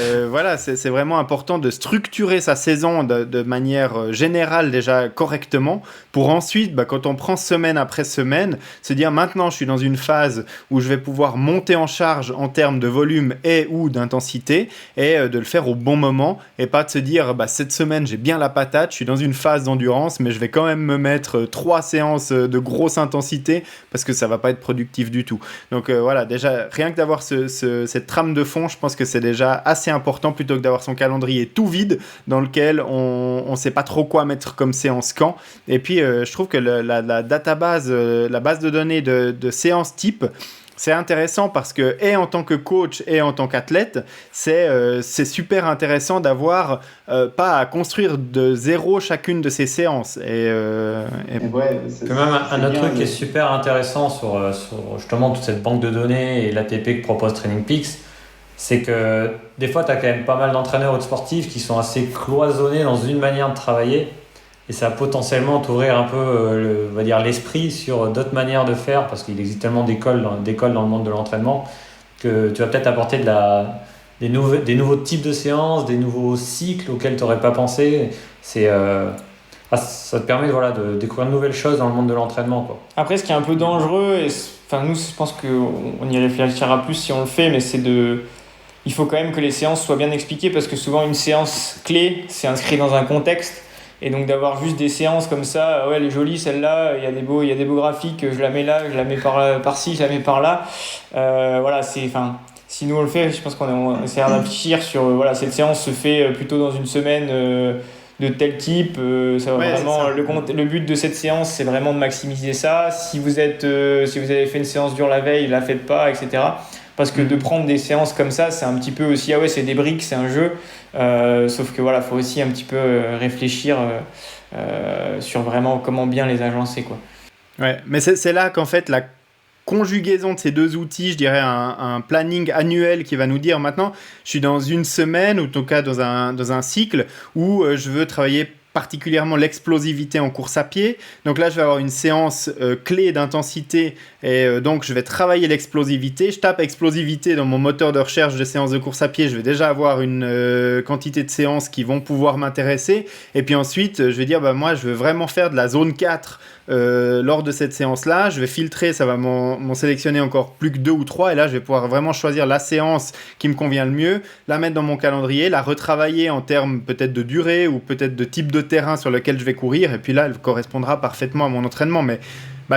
c'est vraiment important de structurer sa saison de manière générale déjà correctement pour ensuite, quand on prend semaine après semaine, se dire dire maintenant je suis dans une phase où je vais pouvoir monter en charge en termes de volume et ou d'intensité, et de le faire au bon moment, et pas de se dire cette semaine j'ai bien la patate, je suis dans une phase d'endurance, mais je vais quand même me mettre 3 séances de grosse intensité parce que ça va pas être productif du tout. Donc voilà, déjà rien que d'avoir cette trame de fond, je pense que c'est déjà assez important, plutôt que d'avoir son calendrier tout vide dans lequel on sait pas trop quoi mettre comme séance quand. Et puis je trouve que la database, la base de données de séances type, c'est intéressant parce que, et en tant que coach et en tant qu'athlète, c'est super intéressant d'avoir pas à construire de zéro chacune de ces séances. Ouais, c'est même un autre truc qui est super intéressant sur justement toute cette banque de données et l'ATP que propose Training Peaks, c'est que des fois, tu as quand même pas mal d'entraîneurs ou de sportifs qui sont assez cloisonnés dans une manière de travailler. Et ça va potentiellement t'ouvrir un peu on va dire, l'esprit sur d'autres manières de faire, parce qu'il existe tellement d'écoles dans le monde de l'entraînement que tu vas peut-être apporter des nouveaux types de séances, des nouveaux cycles auxquels tu n'aurais pas pensé. Ça te permet de découvrir de nouvelles choses dans le monde de l'entraînement, quoi. Après, ce qui est un peu dangereux, nous, je pense qu'on y réfléchira plus si on le fait, mais il faut quand même que les séances soient bien expliquées, parce que souvent une séance clé, c'est inscrit dans un contexte. Et donc d'avoir juste des séances comme ça, ouais, elle est jolie celle-là, il y a des beaux graphiques, je la mets là, je la mets par-ci, je la mets par-là. Si nous on le fait, je pense qu'on essaiera d'afficher sur, cette séance se fait plutôt dans une semaine de tel type. Le but de cette séance, c'est vraiment de maximiser ça. Si vous avez fait une séance dure la veille, la faites pas, etc. Parce que de prendre des séances comme ça, c'est un petit peu aussi, c'est des briques, c'est un jeu. Sauf que faut aussi un petit peu réfléchir sur vraiment comment bien les agencer, quoi. Ouais, mais c'est là qu'en fait la conjugaison de ces deux outils, je dirais un planning annuel qui va nous dire maintenant je suis dans une semaine, ou en tout cas dans un cycle où je veux travailler particulièrement l'explosivité en course à pied. Donc là, je vais avoir une séance clé d'intensité, et donc je vais travailler l'explosivité. Je tape explosivité dans mon moteur de recherche de séances de course à pied, je vais déjà avoir une quantité de séances qui vont pouvoir m'intéresser. Et puis ensuite, je vais dire, moi, je veux vraiment faire de la zone 4 lors de cette séance-là. Je vais filtrer, ça va m'en sélectionner encore plus que 2 ou 3, et là, je vais pouvoir vraiment choisir la séance qui me convient le mieux, la mettre dans mon calendrier, la retravailler en termes peut-être de durée ou peut-être de type de terrain sur lequel je vais courir, et puis là elle correspondra parfaitement à mon entraînement. Mais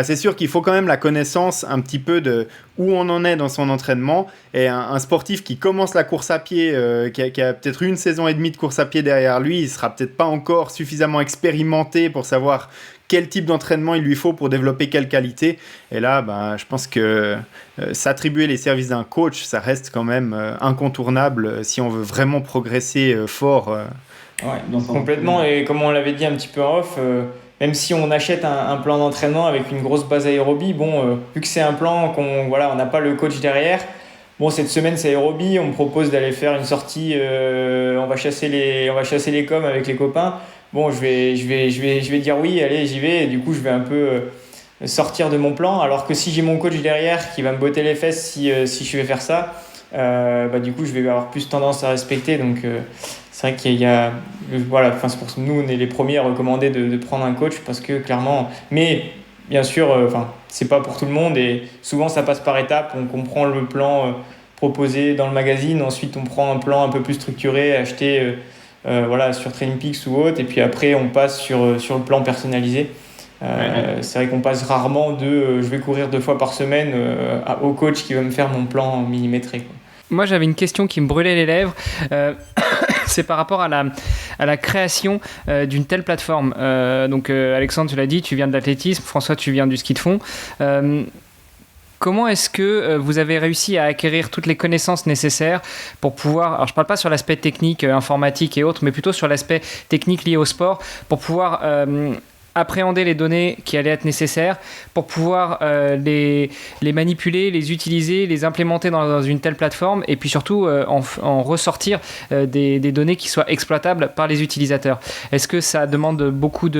c'est sûr qu'il faut quand même la connaissance un petit peu de où on en est dans son entraînement, et un sportif qui commence la course à pied, qui a peut-être une saison et demie de course à pied derrière lui, il sera peut-être pas encore suffisamment expérimenté pour savoir quel type d'entraînement il lui faut pour développer quelle qualité. Et là, je pense que s'attribuer les services d'un coach, ça reste quand même incontournable si on veut vraiment progresser fort. Ouais, complètement. Et comme on l'avait dit un petit peu en off, même si on achète un plan d'entraînement avec une grosse base aérobie, vu que c'est un plan on n'a pas le coach derrière, cette semaine c'est aérobie, on me propose d'aller faire une sortie, on va chasser les coms avec les copains. Je vais dire oui, allez, j'y vais, et du coup je vais un peu sortir de mon plan, alors que si j'ai mon coach derrière qui va me botter les fesses si je vais faire ça, du coup je vais avoir plus tendance à respecter. Donc c'est vrai qu'il y a c'est pour ça que nous on est les premiers à recommander de prendre un coach, parce que clairement, mais bien sûr c'est pas pour tout le monde, et souvent ça passe par étapes. On comprend le plan proposé dans le magazine, ensuite on prend un plan un peu plus structuré, acheté sur Training Peaks ou autre, et puis après on passe sur le plan personnalisé. C'est vrai qu'on passe rarement de je vais courir 2 fois par semaine au coach qui va me faire mon plan millimétré, quoi. Moi, j'avais une question qui me brûlait les lèvres. C'est par rapport à la création d'une telle plateforme. Alexandre, tu l'as dit, tu viens de l'athlétisme. François, tu viens du ski de fond. Comment est-ce que vous avez réussi à acquérir toutes les connaissances nécessaires pour pouvoir, alors je ne parle pas sur l'aspect technique, informatique et autres, mais plutôt sur l'aspect technique lié au sport, pour pouvoir appréhender les données qui allaient être nécessaires, pour pouvoir les manipuler, les utiliser, les implémenter dans une telle plateforme, et puis surtout en ressortir des données qui soient exploitables par les utilisateurs. Est-ce que ça demande beaucoup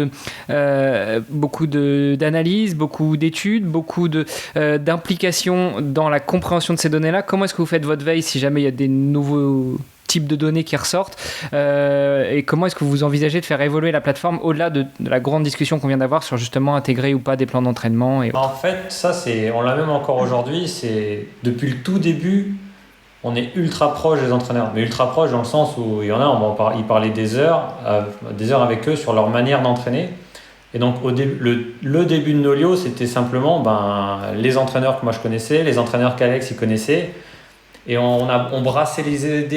d'analyse, beaucoup d'études, beaucoup d'implication dans la compréhension de ces données-là? Comment est-ce que vous faites votre veille si jamais il y a des nouveaux types de données qui ressortent, et comment est-ce que vous envisagez de faire évoluer la plateforme au-delà de la grande discussion qu'on vient d'avoir sur justement intégrer ou pas des plans d'entraînement et... En fait, ça, on l'a même encore aujourd'hui, c'est depuis le tout début, on est ultra proche des entraîneurs, mais ultra proche dans le sens où il y en a, ils parlaient des heures avec eux sur leur manière d'entraîner. Et donc le début de Nolio, c'était simplement les entraîneurs que moi je connaissais, les entraîneurs qu'Alex il connaissait, et on brassait les idées,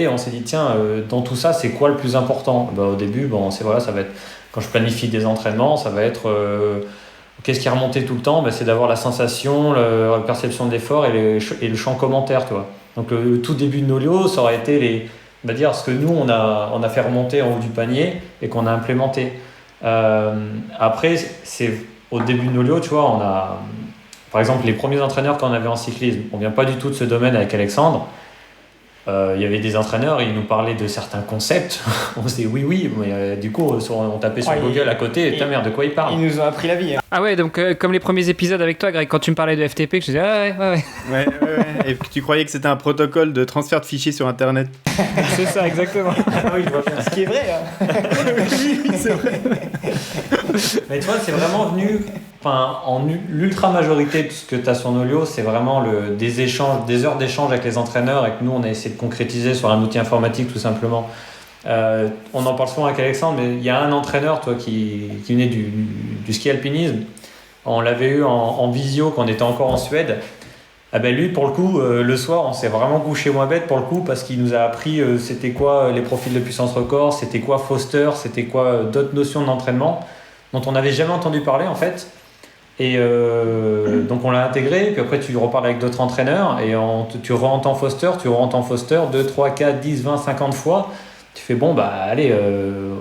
et on s'est dit tiens, dans tout ça, c'est quoi le plus important? Au début, ça va être quand je planifie des entraînements, ça va être qu'est-ce qui est remonté tout le temps, c'est d'avoir la sensation, la perception de l'effort et le champ commentaire, tu vois. Donc le tout début de Nolio, ça aurait été ce que nous on a fait remonter en haut du panier et qu'on a implémenté. Après, c'est au début de Nolio, tu vois, on a par exemple les premiers entraîneurs qu'on avait en cyclisme, on vient pas du tout de ce domaine avec Alexandre. Il y avait des entraîneurs, ils nous parlaient de certains concepts. On se dit oui, mais du coup on tapait sur Google à côté, ta mère, de quoi ils parlent? Ils nous ont appris la vie. Ah ouais, donc comme les premiers épisodes avec toi, Greg, quand tu me parlais de FTP, que je disais ouais. Ouais. Et que tu croyais que c'était un protocole de transfert de fichiers sur Internet. C'est ça, exactement. Oui, je vois bien. Ce qui est vrai. Oui, c'est vrai. Mais tu vois, c'est vraiment venu, en l'ultra majorité de ce que tu as sur Nolio, c'est vraiment des heures d'échange avec les entraîneurs, et que nous on a essayé de concrétiser sur un outil informatique tout simplement. On en parle souvent avec Alexandre, mais il y a un entraîneur qui venait du ski alpinisme. On l'avait eu en visio quand on était encore en Suède. Lui, pour le coup, le soir, on s'est vraiment couché moins bête pour le coup, parce qu'il nous a appris c'était quoi les profils de puissance record, c'était quoi Foster, c'était quoi d'autres notions d'entraînement dont on n'avait jamais entendu parler en fait. Et donc on l'a intégré, puis après tu reparles avec d'autres entraîneurs et tu re-entends Foster 2, 3, 4, 10, 20, 50 fois. Tu fais allez,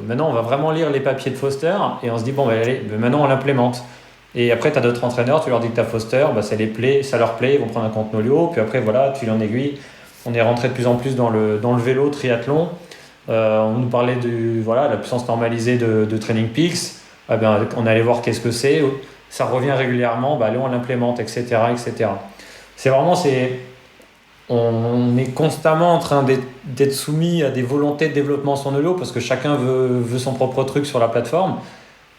maintenant on va vraiment lire les papiers de Foster, et on se dit allez, maintenant on l'implémente. Et après tu as d'autres entraîneurs, tu leur dis que tu as Foster, ça leur plaît, ils vont prendre un compte Nolio, puis après voilà, tu en aiguille. On est rentré de plus en plus dans le vélo triathlon. On nous parlait de la puissance normalisée de Training Peaks. On allait voir qu'est-ce que c'est, ça revient régulièrement, allez, on l'implémente, etc. C'est vraiment, on est constamment en train d'être soumis à des volontés de développement sur Nolio, parce que chacun veut son propre truc sur la plateforme.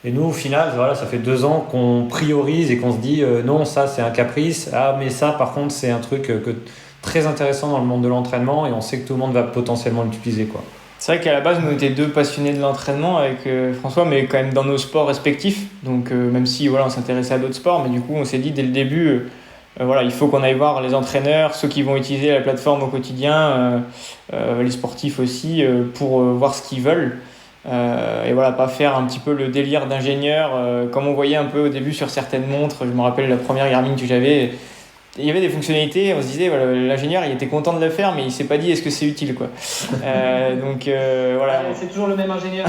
Et nous, au final, ça fait 2 ans qu'on priorise et qu'on se dit non, ça c'est un caprice, mais ça par contre c'est un truc très intéressant dans le monde de l'entraînement, et on sait que tout le monde va potentiellement l'utiliser, quoi. C'est vrai qu'à la base, nous étions 2 passionnés de l'entraînement avec François, mais quand même dans nos sports respectifs. Donc même si on s'intéressait à d'autres sports, mais du coup on s'est dit dès le début, il faut qu'on aille voir les entraîneurs, ceux qui vont utiliser la plateforme au quotidien, les sportifs aussi, pour voir ce qu'ils veulent. Et pas faire un petit peu le délire d'ingénieur, comme on voyait un peu au début sur certaines montres. Je me rappelle la première Garmin que j'avais. Il y avait des fonctionnalités, on se disait, l'ingénieur il était content de le faire, mais il s'est pas dit est-ce que c'est utile, quoi. C'est toujours le même ingénieur.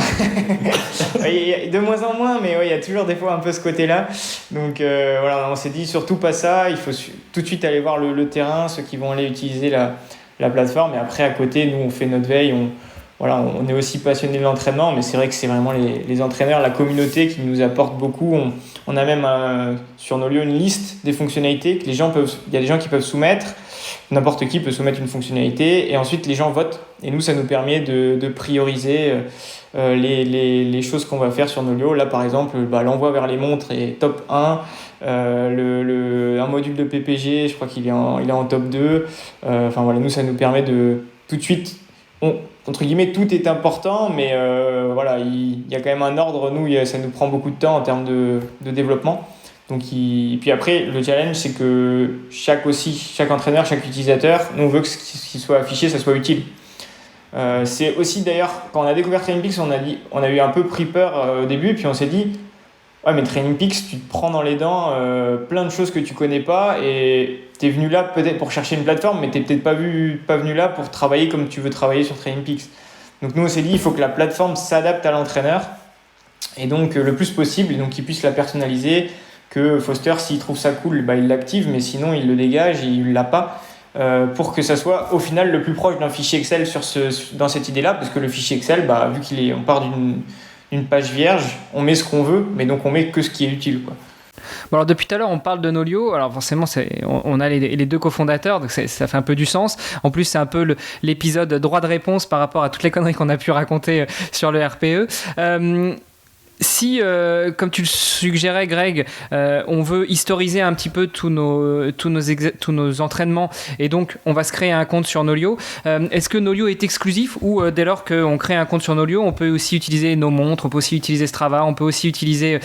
De moins en moins, mais il y a toujours des fois un peu ce côté-là. Donc on s'est dit surtout pas ça, il faut tout de suite aller voir le terrain, ceux qui vont aller utiliser la plateforme. Et après, à côté, nous on fait notre veille, on est aussi passionné de l'entraînement, mais c'est vrai que c'est vraiment les entraîneurs, la communauté qui nous apporte beaucoup. On a même sur Nolio une liste des fonctionnalités que il y a des gens qui peuvent soumettre, n'importe qui peut soumettre une fonctionnalité, et ensuite les gens votent. Et nous, ça nous permet de prioriser les choses qu'on va faire sur Nolio. Là, par exemple, l'envoi vers les montres est top 1. Un module de PPG, je crois qu'il est en top 2. Nous, ça nous permet de tout de suite... entre guillemets, tout est important, mais il y a quand même un ordre. Nous, ça nous prend beaucoup de temps en termes de développement. Donc, et puis après, le challenge, c'est que chaque entraîneur, chaque utilisateur, nous, on veut que ce qui soit affiché, ça soit utile. C'est aussi d'ailleurs, quand on a découvert Training Peaks, on a eu un peu pris peur au début, puis on s'est dit, ouais, mais Training Peaks, tu te prends dans les dents plein de choses que tu connais pas, et tu es venu là peut-être pour chercher une plateforme, mais tu n'es peut-être pas venu là pour travailler comme tu veux travailler sur Training Peaks. Donc nous, on s'est dit, il faut que la plateforme s'adapte à l'entraîneur, et donc le plus possible, et donc qu'il puisse la personnaliser, que Foster, s'il trouve ça cool, il l'active, mais sinon il le dégage et il ne l'a pas, pour que ça soit au final le plus proche d'un fichier Excel dans cette idée-là, parce que le fichier Excel, vu on part d'une page vierge, on met ce qu'on veut, mais donc on met que ce qui est utile, quoi. Bon, alors depuis tout à l'heure on parle de Nolio, alors forcément on a les deux cofondateurs, donc ça fait un peu du sens. En plus c'est un peu l'épisode droit de réponse par rapport à toutes les conneries qu'on a pu raconter sur le RPE. Si, comme tu le suggérais, Greg, on veut historiser un petit peu tous nos entraînements et donc on va se créer un compte sur Nolio, est-ce que Nolio est exclusif ou dès lors qu'on crée un compte sur Nolio, on peut aussi utiliser nos montres, on peut aussi utiliser Strava, on peut aussi utiliser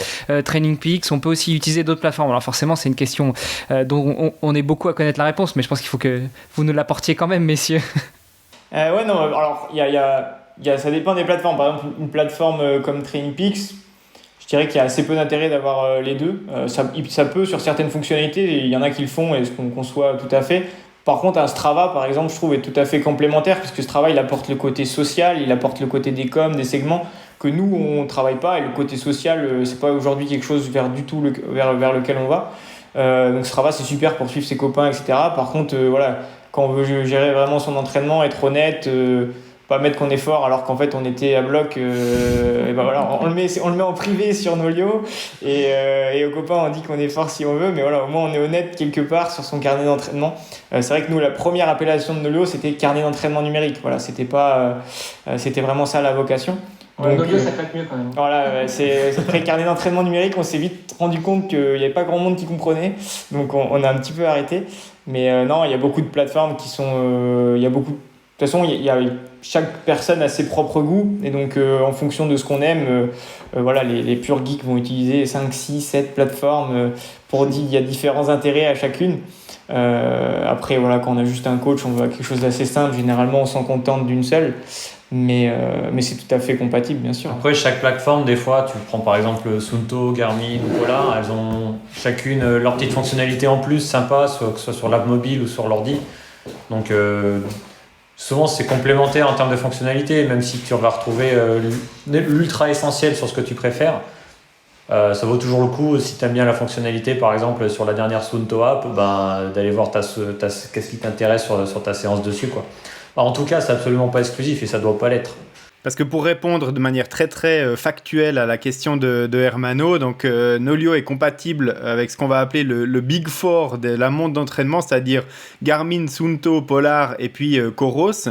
Training Peaks, on peut aussi utiliser d'autres plateformes? Alors forcément, c'est une question dont on est beaucoup à connaître la réponse, mais je pense qu'il faut que vous nous l'apportiez quand même, messieurs. Ouais, non, alors ça dépend des plateformes. Par exemple, une plateforme comme Training Peaks, je dirais qu'il y a assez peu d'intérêt d'avoir les deux. Ça peut, sur certaines fonctionnalités, il y en a qui le font et ce qu'on conçoit tout à fait. Par contre, un Strava, par exemple, je trouve est tout à fait complémentaire puisque Strava, il apporte le côté social, il apporte le côté des coms, des segments que nous, on ne travaille pas. Et le côté social, c'est pas aujourd'hui quelque chose vers lequel on va. Donc Strava, c'est super pour suivre ses copains, etc. Par contre, voilà, quand on veut gérer vraiment son entraînement, être honnête, pas mettre qu'on est fort alors qu'en fait on était à bloc, et ben voilà, on le met en privé sur Nolio et aux copains on dit qu'on est fort si on veut, mais voilà, au moins on est honnête quelque part sur son carnet d'entraînement. C'est vrai que nous, la première appellation de Nolio, c'était carnet d'entraînement numérique. Voilà, c'était vraiment ça la vocation. Donc, Nolio, ça claque mieux quand même. Voilà, c'est après carnet d'entraînement numérique, on s'est vite rendu compte qu'il n'y avait pas grand monde qui comprenait, donc on a un petit peu arrêté. Mais non, il y a beaucoup de plateformes qui sont, il y a beaucoup. De toute façon, chaque personne a ses propres goûts, et donc en fonction de ce qu'on aime, voilà, les purs geeks vont utiliser 5, 6, 7 plateformes il y a différents intérêts à chacune. Après, voilà, quand on a juste un coach, on veut quelque chose d'assez simple. Généralement, on s'en contente d'une seule, mais c'est tout à fait compatible, bien sûr. Après, chaque plateforme, des fois, tu prends par exemple Suunto, Garmin, voilà, elles ont chacune leur petite fonctionnalité en plus, sympa, que ce soit sur l'app mobile ou sur l'ordi. Donc, souvent, c'est complémentaire en termes de fonctionnalité, même si tu vas retrouver l'ultra essentiel sur ce que tu préfères. Ça vaut toujours le coup, si tu aimes bien la fonctionnalité, par exemple sur la dernière Suunto app, d'aller voir qu'est-ce qui t'intéresse sur ta séance dessus, quoi. En tout cas, c'est absolument pas exclusif et ça doit pas l'être. Parce que pour répondre de manière très très factuelle à la question de Hermano, donc Nolio est compatible avec ce qu'on va appeler le Big Four de la montre d'entraînement, c'est-à-dire Garmin, Suunto, Polar et puis Coros.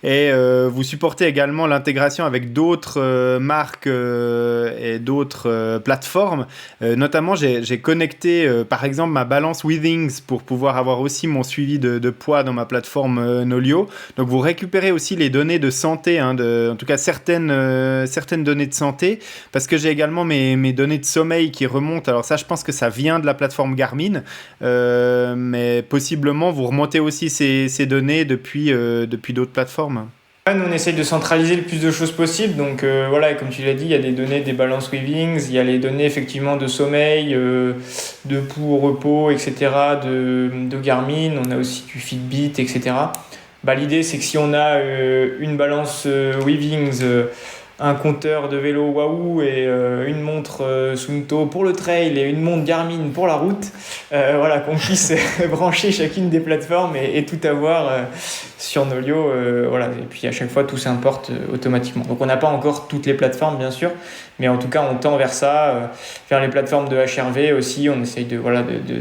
Et vous supportez également l'intégration avec d'autres marques et d'autres plateformes. Notamment, j'ai connecté par exemple ma balance Withings pour pouvoir avoir aussi mon suivi de poids dans ma plateforme Nolio. Donc vous récupérez aussi les données de santé, en tout cas certaines données de santé, parce que j'ai également mes données de sommeil qui remontent. Alors ça, je pense que ça vient de la plateforme Garmin, mais possiblement vous remontez aussi ces données depuis d'autres plateformes. Nous, on essaye de centraliser le plus de choses possible. Donc voilà, comme tu l'as dit, il y a des données des balances Withings, il y a les données effectivement de sommeil, de pouls au repos, etc., de Garmin. On a aussi du Fitbit, etc. L'idée, c'est que si on a une balance Withings, un compteur de vélo Wahoo et une montre Suunto pour le trail et une montre Garmin pour la route, voilà, qu'on puisse brancher chacune des plateformes et tout avoir sur Nolio, voilà. Et puis à chaque fois tout s'importe automatiquement. Donc on n'a pas encore toutes les plateformes, bien sûr, mais en tout cas on tend vers ça, vers les plateformes de HRV aussi. On essaye de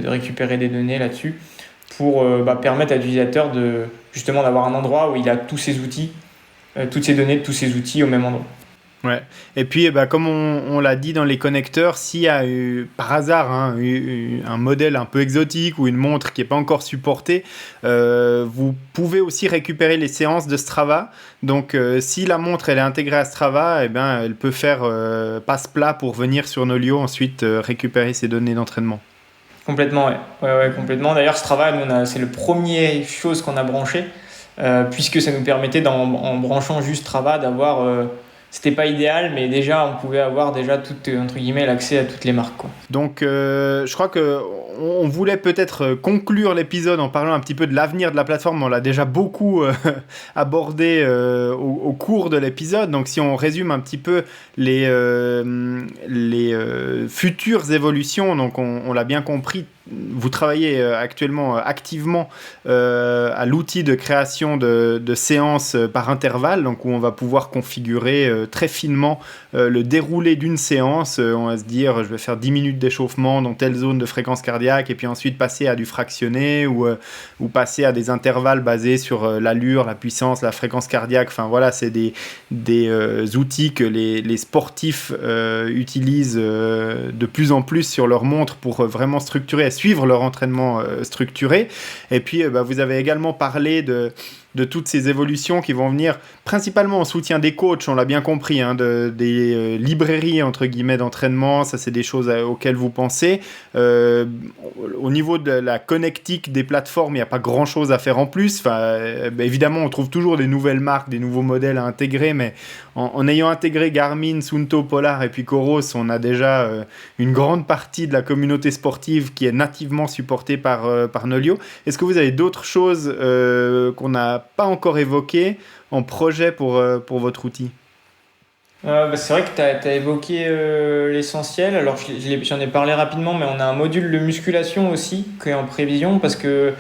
récupérer des données là-dessus pour permettre à l'utilisateur justement d'avoir un endroit où il a tous ses outils, toutes ces données de tous ces outils au même endroit. Ouais. Et puis, comme on l'a dit dans les connecteurs, s'il y a par hasard un modèle un peu exotique ou une montre qui n'est pas encore supportée, vous pouvez aussi récupérer les séances de Strava. Donc, si la montre elle est intégrée à Strava, elle peut faire passe-plat pour venir sur Nolio ensuite récupérer ses données d'entraînement. Complètement, ouais, complètement. D'ailleurs, Strava, c'est le premier chose qu'on a branché, puisque ça nous permettait, en branchant juste Strava, d'avoir... c'était pas idéal, mais déjà, on pouvait avoir déjà tout, entre guillemets, l'accès à toutes les marques, quoi. Donc, je crois qu'on voulait peut-être conclure l'épisode en parlant un petit peu de l'avenir de la plateforme. On l'a déjà beaucoup abordé au cours de l'épisode. Donc, si on résume un petit peu les futures évolutions, donc on l'a bien compris, vous travaillez actuellement activement à l'outil de création de séances par intervalle, donc où on va pouvoir configurer très finement le déroulé d'une séance. On va se dire, je vais faire 10 minutes d'échauffement dans telle zone de fréquence cardiaque, et puis ensuite passer à du fractionné ou passer à des intervalles basés sur l'allure, la puissance, la fréquence cardiaque. Enfin voilà, c'est des outils que les sportifs utilisent de plus en plus sur leur montre pour vraiment structurer et suivre leur entraînement structuré. Et puis vous avez également parlé de toutes ces évolutions qui vont venir principalement en soutien des coachs, on l'a bien compris, des librairies entre guillemets d'entraînement. Ça, c'est des choses auxquelles vous pensez. Au niveau de la connectique des plateformes, il n'y a pas grand chose à faire en plus. Évidemment, on trouve toujours des nouvelles marques, des nouveaux modèles à intégrer, mais en ayant intégré Garmin, Suunto, Polar et puis Coros, on a déjà une grande partie de la communauté sportive qui est nativement supportée par Nolio. Est-ce que vous avez d'autres choses qu'on n'a pas encore évoquées en projet pour votre outil? C'est vrai que tu as évoqué l'essentiel. Alors j'en ai parlé rapidement, mais on a un module de musculation aussi qui est en prévision, parce que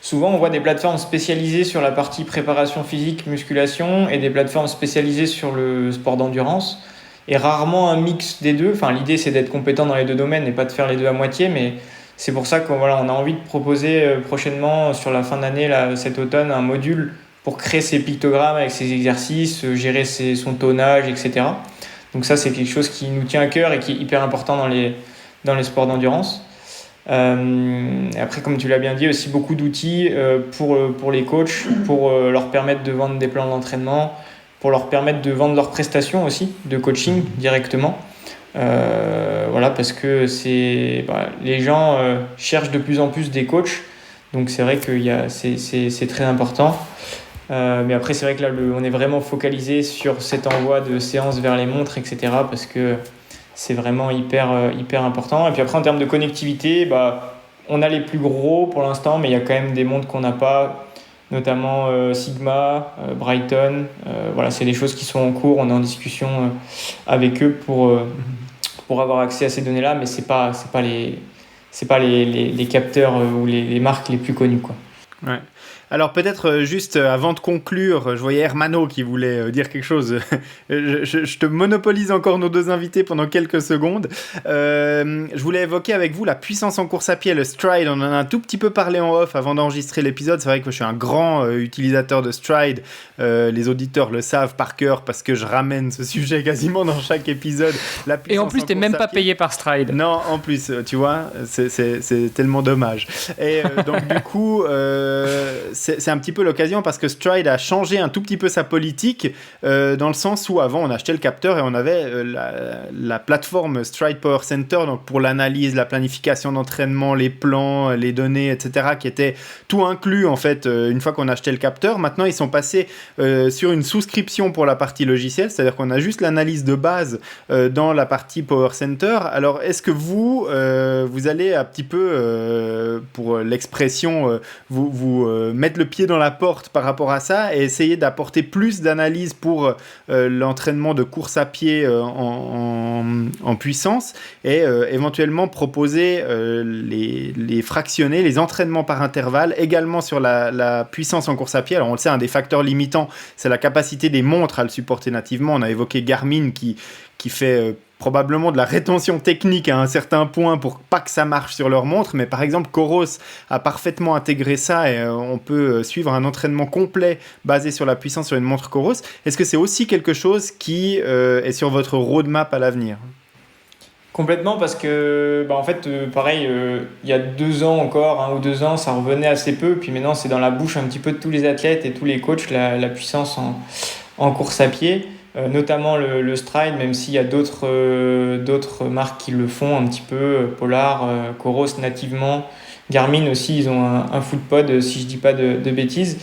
souvent on voit des plateformes spécialisées sur la partie préparation physique, musculation, et des plateformes spécialisées sur le sport d'endurance, et rarement un mix des deux. Enfin, l'idée c'est d'être compétent dans les deux domaines et pas de faire les deux à moitié, mais c'est pour ça qu'on a envie de proposer prochainement, sur la fin d'année, cet automne, un module pour créer ses pictogrammes avec ses exercices, gérer son tonnage, etc. Donc ça, c'est quelque chose qui nous tient à cœur et qui est hyper important dans les sports d'endurance. Après, comme tu l'as bien dit, aussi beaucoup d'outils pour les coachs, pour leur permettre de vendre des plans d'entraînement, pour leur permettre de vendre leurs prestations aussi, de coaching directement. Parce que les gens cherchent de plus en plus des coachs, donc c'est vrai que c'est très important. Mais après, c'est vrai que là, on est vraiment focalisé sur cet envoi de séances vers les montres, etc., parce que c'est vraiment hyper important. Et puis après, en termes de connectivité, on a les plus gros pour l'instant, mais il y a quand même des montres qu'on n'a pas, notamment Sigma, Brighton. C'est des choses qui sont en cours. On est en discussion avec eux pour avoir accès à ces données-là, mais c'est pas les capteurs ou les marques les plus connues, quoi. Ouais. Alors peut-être juste avant de conclure, je voyais Hermano qui voulait dire quelque chose. Je te monopolise encore nos deux invités pendant quelques secondes. Je voulais évoquer avec vous la puissance en course à pied, le Stride. On en a un tout petit peu parlé en off avant d'enregistrer l'épisode. C'est vrai que je suis un grand utilisateur de Stride. Les auditeurs le savent par cœur parce que je ramène ce sujet quasiment dans chaque épisode. Et en plus, t'es même pas payé par Stride. Non, en plus, tu vois, c'est tellement dommage. Et donc du coup... c'est un petit peu l'occasion parce que Stride a changé un tout petit peu sa politique dans le sens où avant on achetait le capteur et on avait la plateforme Stride Power Center, donc pour l'analyse, la planification d'entraînement, les plans, les données, etc., qui était tout inclus en fait une fois qu'on achetait le capteur. Maintenant ils sont passés sur une souscription pour la partie logicielle, c'est-à-dire qu'on a juste l'analyse de base dans la partie Power Center. Alors est-ce que vous allez un petit peu pour l'expression vous mettre le pied dans la porte par rapport à ça et essayer d'apporter plus d'analyse pour l'entraînement de course à pied en puissance et éventuellement proposer les fractionnés, les entraînements par intervalle également sur la puissance en course à pied. Alors on le sait, un des facteurs limitants, c'est la capacité des montres à le supporter nativement. On a évoqué Garmin qui fait probablement de la rétention technique à un certain point pour pas que ça marche sur leur montre, mais par exemple Coros a parfaitement intégré ça et on peut suivre un entraînement complet basé sur la puissance sur une montre Coros. Est-ce que c'est aussi quelque chose qui est sur votre roadmap à l'avenir ? Complètement, parce que pareil, il y a 2 ans encore, 1 ou 2 ans, ça revenait assez peu, puis maintenant c'est dans la bouche un petit peu de tous les athlètes et tous les coachs, la puissance en course à pied. Notamment le Stride, même s'il y a d'autres marques qui le font un petit peu, Polar, Coros nativement, Garmin aussi, ils ont un FootPod, si je dis pas de bêtises.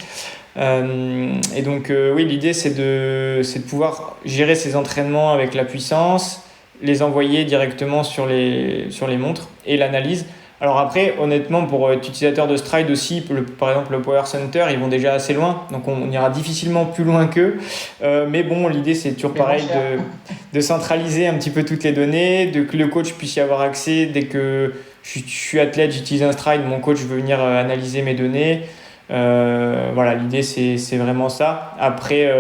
Et donc oui, l'idée c'est de pouvoir gérer ces entraînements avec la puissance, les envoyer directement sur les montres et l'analyse. Alors après, honnêtement, pour être utilisateur de Stride aussi, par exemple le Power Center, ils vont déjà assez loin, donc on ira difficilement plus loin qu'eux. Mais bon, l'idée c'est toujours pareil de centraliser un petit peu toutes les données, de que le coach puisse y avoir accès dès que je suis athlète, j'utilise un stride, mon coach veut venir analyser mes données. Voilà, l'idée c'est vraiment ça. Après,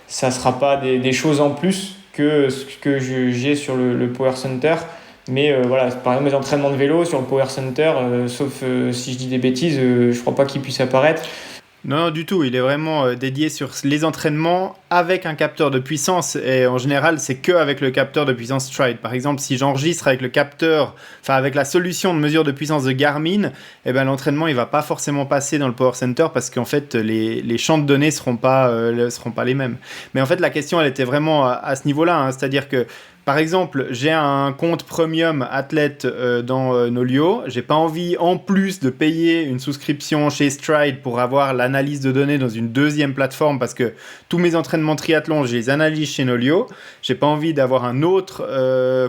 ça sera pas des choses en plus que ce que j'ai sur le Power Center. Mais voilà, par exemple, mes entraînements de vélo sur le Power Center, sauf si je dis des bêtises, je crois pas qu'ils puissent apparaître. Non, du tout. Il est vraiment dédié sur les entraînements avec un capteur de puissance. Et en général, c'est que avec le capteur de puissance Stride. Par exemple, si j'enregistre avec le capteur, enfin avec la solution de mesure de puissance de Garmin, eh ben, l'entraînement il va pas forcément passer dans le Power Center parce qu'en fait, les champs de données seront pas les mêmes. Mais en fait, la question, elle était vraiment à ce niveau-là. Hein. C'est-à-dire que par exemple, j'ai un compte premium athlète dans Nolio. J'ai pas envie, en plus, de payer une souscription chez Stride pour avoir l'analyse de données dans une deuxième plateforme parce que tous mes entraînements triathlon, je les analyse chez Nolio. J'ai pas envie d'avoir un autre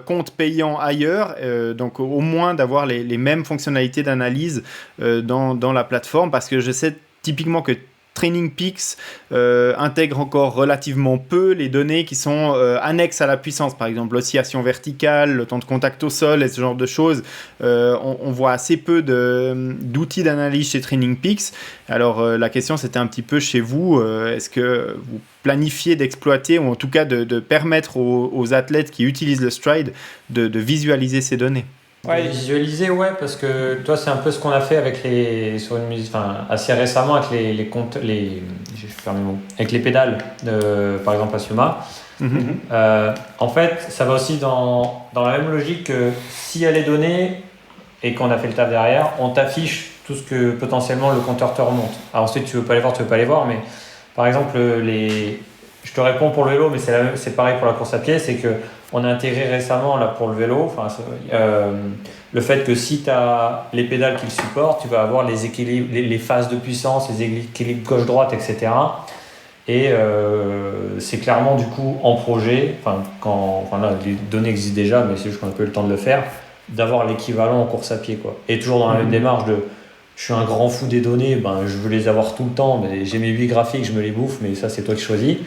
compte payant ailleurs. Donc, au moins d'avoir les mêmes fonctionnalités d'analyse dans la plateforme parce que je sais typiquement que Training Peaks intègre encore relativement peu les données qui sont annexes à la puissance, par exemple l'oscillation verticale, le temps de contact au sol et ce genre de choses. On voit assez peu d'outils d'analyse chez Training Peaks. Alors la question c'était un petit peu chez vous, est-ce que vous planifiez d'exploiter ou en tout cas de permettre aux athlètes qui utilisent le Stride de visualiser ces données? Ouais, visualiser, ouais, parce que toi, c'est un peu ce qu'on a fait avec assez récemment avec les comptes, avec les pédales, par exemple à Suma. En fait, ça va aussi dans la même logique que s'il y a les données et qu'on a fait le taf derrière, on t'affiche tout ce que potentiellement le compteur te remonte. Alors ensuite, tu veux pas les voir, mais par exemple, je te réponds pour le vélo, mais c'est pareil pour la course à pied, c'est que on a intégré récemment là, pour le vélo le fait que si tu as les pédales qui le supportent, tu vas avoir les équilibres, les phases de puissance, les équilibres gauche-droite, etc. Et c'est clairement du coup en projet, là, les données existent déjà, mais c'est juste qu'on n'a pas eu le temps de le faire, d'avoir l'équivalent en course à pied, quoi. Et toujours dans la même démarche je suis un grand fou des données, je veux les avoir tout le temps, mais j'ai mes 8 graphiques, je me les bouffe, mais ça c'est toi qui choisis.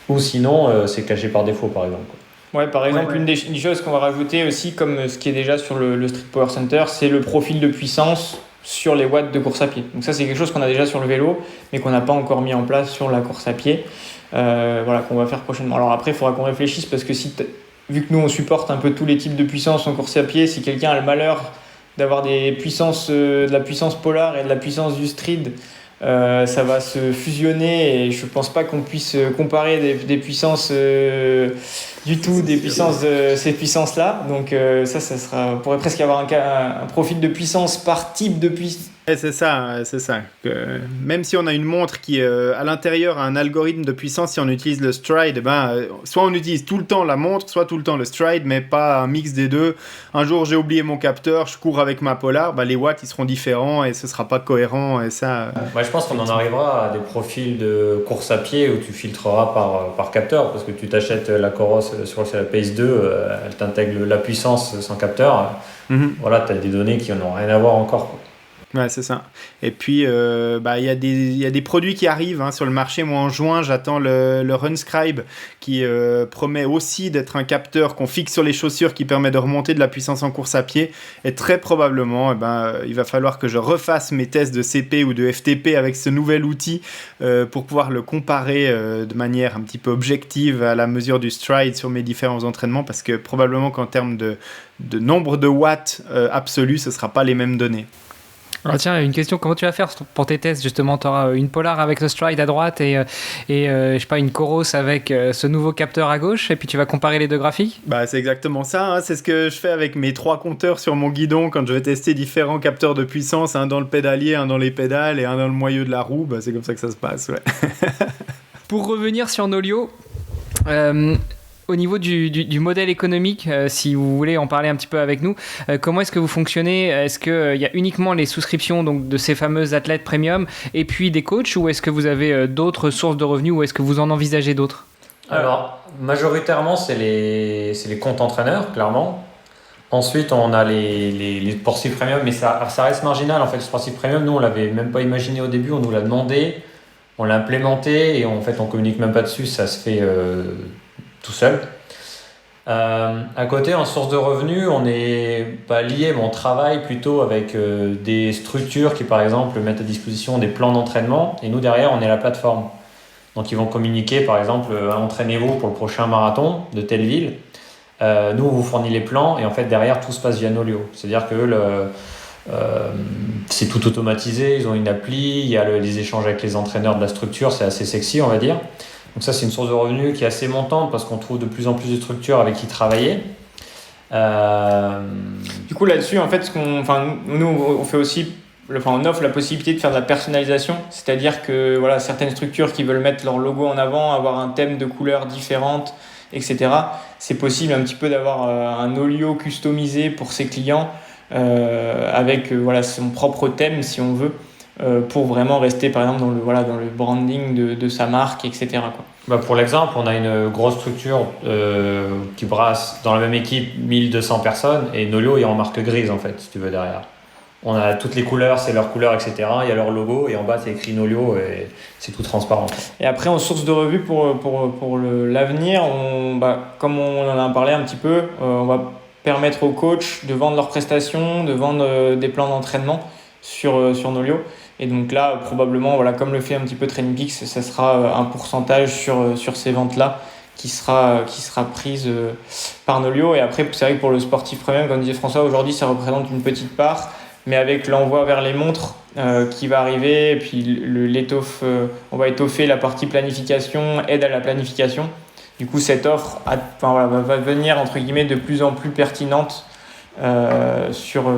Ou sinon, c'est caché par défaut, par exemple, quoi. Ouais, par exemple, une des choses qu'on va rajouter aussi, comme ce qui est déjà sur le Street Power Center, c'est le profil de puissance sur les watts de course à pied. Donc ça, c'est quelque chose qu'on a déjà sur le vélo, mais qu'on n'a pas encore mis en place sur la course à pied, qu'on va faire prochainement. Alors après, il faudra qu'on réfléchisse, parce que vu que nous, on supporte un peu tous les types de puissance en course à pied, si quelqu'un a le malheur d'avoir de la puissance polar et de la puissance du street, ça va se fusionner et je pense pas qu'on puisse comparer des puissances du tout, des puissances de ces puissances-là. Donc on pourrait presque avoir un profil de puissance par type de puissance. Et c'est ça. Même si on a une montre qui, à l'intérieur, a un algorithme de puissance, si on utilise le Stride, soit on utilise tout le temps la montre, soit tout le temps le Stride, mais pas un mix des deux. Un jour, j'ai oublié mon capteur, je cours avec ma Polar, les watts, ils seront différents et ce sera pas cohérent. Et ça, je pense qu'on en arrivera à des profils de course à pied où tu filtreras par capteur, parce que tu t'achètes la Coros sur la Pace 2, elle t'intègre la puissance sans capteur. Voilà, tu as des données qui n'ont rien à voir encore, quoi. Ouais, c'est ça. Et puis, il y a des produits qui arrivent sur le marché. Moi, en juin, j'attends le RunScribe qui promet aussi d'être un capteur qu'on fixe sur les chaussures qui permet de remonter de la puissance en course à pied. Et très probablement, il va falloir que je refasse mes tests de CP ou de FTP avec ce nouvel outil pour pouvoir le comparer de manière un petit peu objective à la mesure du Stride sur mes différents entraînements, parce que probablement qu'en termes de nombre de watts absolus, ce ne sera pas les mêmes données. Alors tiens, une question, comment tu vas faire pour tes tests justement? Tu auras une Polar avec le Stride à droite et je sais pas, une Coros avec ce nouveau capteur à gauche, et puis tu vas comparer les deux graphiques? C'est exactement ça, c'est ce que je fais avec mes 3 compteurs sur mon guidon quand je vais tester différents capteurs de puissance, un dans le pédalier, un dans les pédales et un dans le moyeu de la roue. C'est comme ça que ça se passe, ouais. Pour revenir sur Nolio, au niveau du modèle économique, si vous voulez en parler un petit peu avec nous, comment est-ce que vous fonctionnez? Est-ce qu'il y a uniquement les souscriptions donc, de ces fameux athlètes premium et puis des coachs, ou est-ce que vous avez d'autres sources de revenus, ou est-ce que vous en envisagez d'autres? Alors, majoritairement, c'est les comptes entraîneurs, clairement. Ensuite, on a les sportifs premium, mais ça reste marginal. En fait, le sportif premium, nous, on ne l'avait même pas imaginé au début, on nous l'a demandé, on l'a implémenté et en fait, on ne communique même pas dessus, ça se fait tout seul. À côté, en source de revenus, on est pas lié, mais on travaille plutôt avec des structures qui, par exemple, mettent à disposition des plans d'entraînement. Et nous, derrière, on est la plateforme. Donc, ils vont communiquer, par exemple, entraînez-vous pour le prochain marathon de telle ville. Nous, on vous fournit les plans et en fait, derrière, tout se passe via Nolio. C'est-à-dire que c'est tout automatisé. Ils ont une appli, il y a les échanges avec les entraîneurs de la structure. C'est assez sexy, on va dire. Donc ça, c'est une source de revenus qui est assez montante parce qu'on trouve de plus en plus de structures avec qui travailler. Du coup, là-dessus, en fait, nous, on fait aussi, on offre la possibilité de faire de la personnalisation, c'est-à-dire que voilà, certaines structures qui veulent mettre leur logo en avant, avoir un thème de couleurs différentes, etc. C'est possible un petit peu d'avoir un Nolio customisé pour ses clients avec son propre thème, si on veut. Pour vraiment rester par exemple dans le branding de sa marque, etc. quoi. Pour l'exemple, on a une grosse structure qui brasse dans la même équipe 1200 personnes et Nolio est en marque grise en fait, si tu veux, derrière. On a toutes les couleurs, c'est leur couleur, etc. Il y a leur logo et en bas c'est écrit Nolio et c'est tout transparent. Et après en source de revue pour l'avenir, comme on en a parlé un petit peu, on va permettre aux coachs de vendre leurs prestations, de vendre des plans d'entraînement sur Nolio. Et donc là, probablement, comme le fait un petit peu TrainingPeaks, ça sera un pourcentage sur ces ventes-là qui sera prise par Nolio. Et après, c'est vrai que pour le sportif premium, comme disait François, aujourd'hui, ça représente une petite part. Mais avec l'envoi vers les montres qui va arriver, et puis on va étoffer la partie planification, aide à la planification. Du coup, cette offre va devenir, entre guillemets, de plus en plus pertinente sur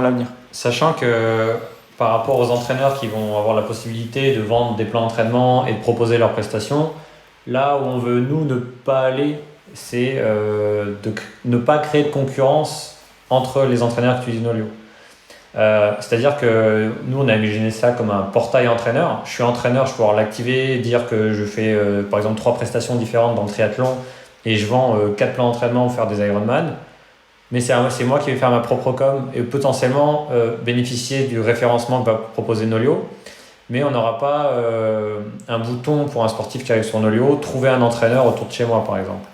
l'avenir. Sachant que par rapport aux entraîneurs qui vont avoir la possibilité de vendre des plans d'entraînement et de proposer leurs prestations, là où on veut nous ne pas aller, c'est de ne pas créer de concurrence entre les entraîneurs qui utilisent Nolio. C'est-à-dire que nous on a imaginé ça comme un portail entraîneur. Je suis entraîneur, je peux pouvoir l'activer, dire que je fais par exemple 3 prestations différentes dans le triathlon et je vends 4 plans d'entraînement pour faire des Ironman. Mais c'est moi qui vais faire ma propre com et potentiellement bénéficier du référencement que va proposer Nolio. Mais on n'aura pas un bouton pour un sportif qui arrive sur Nolio, trouver un entraîneur autour de chez moi par exemple.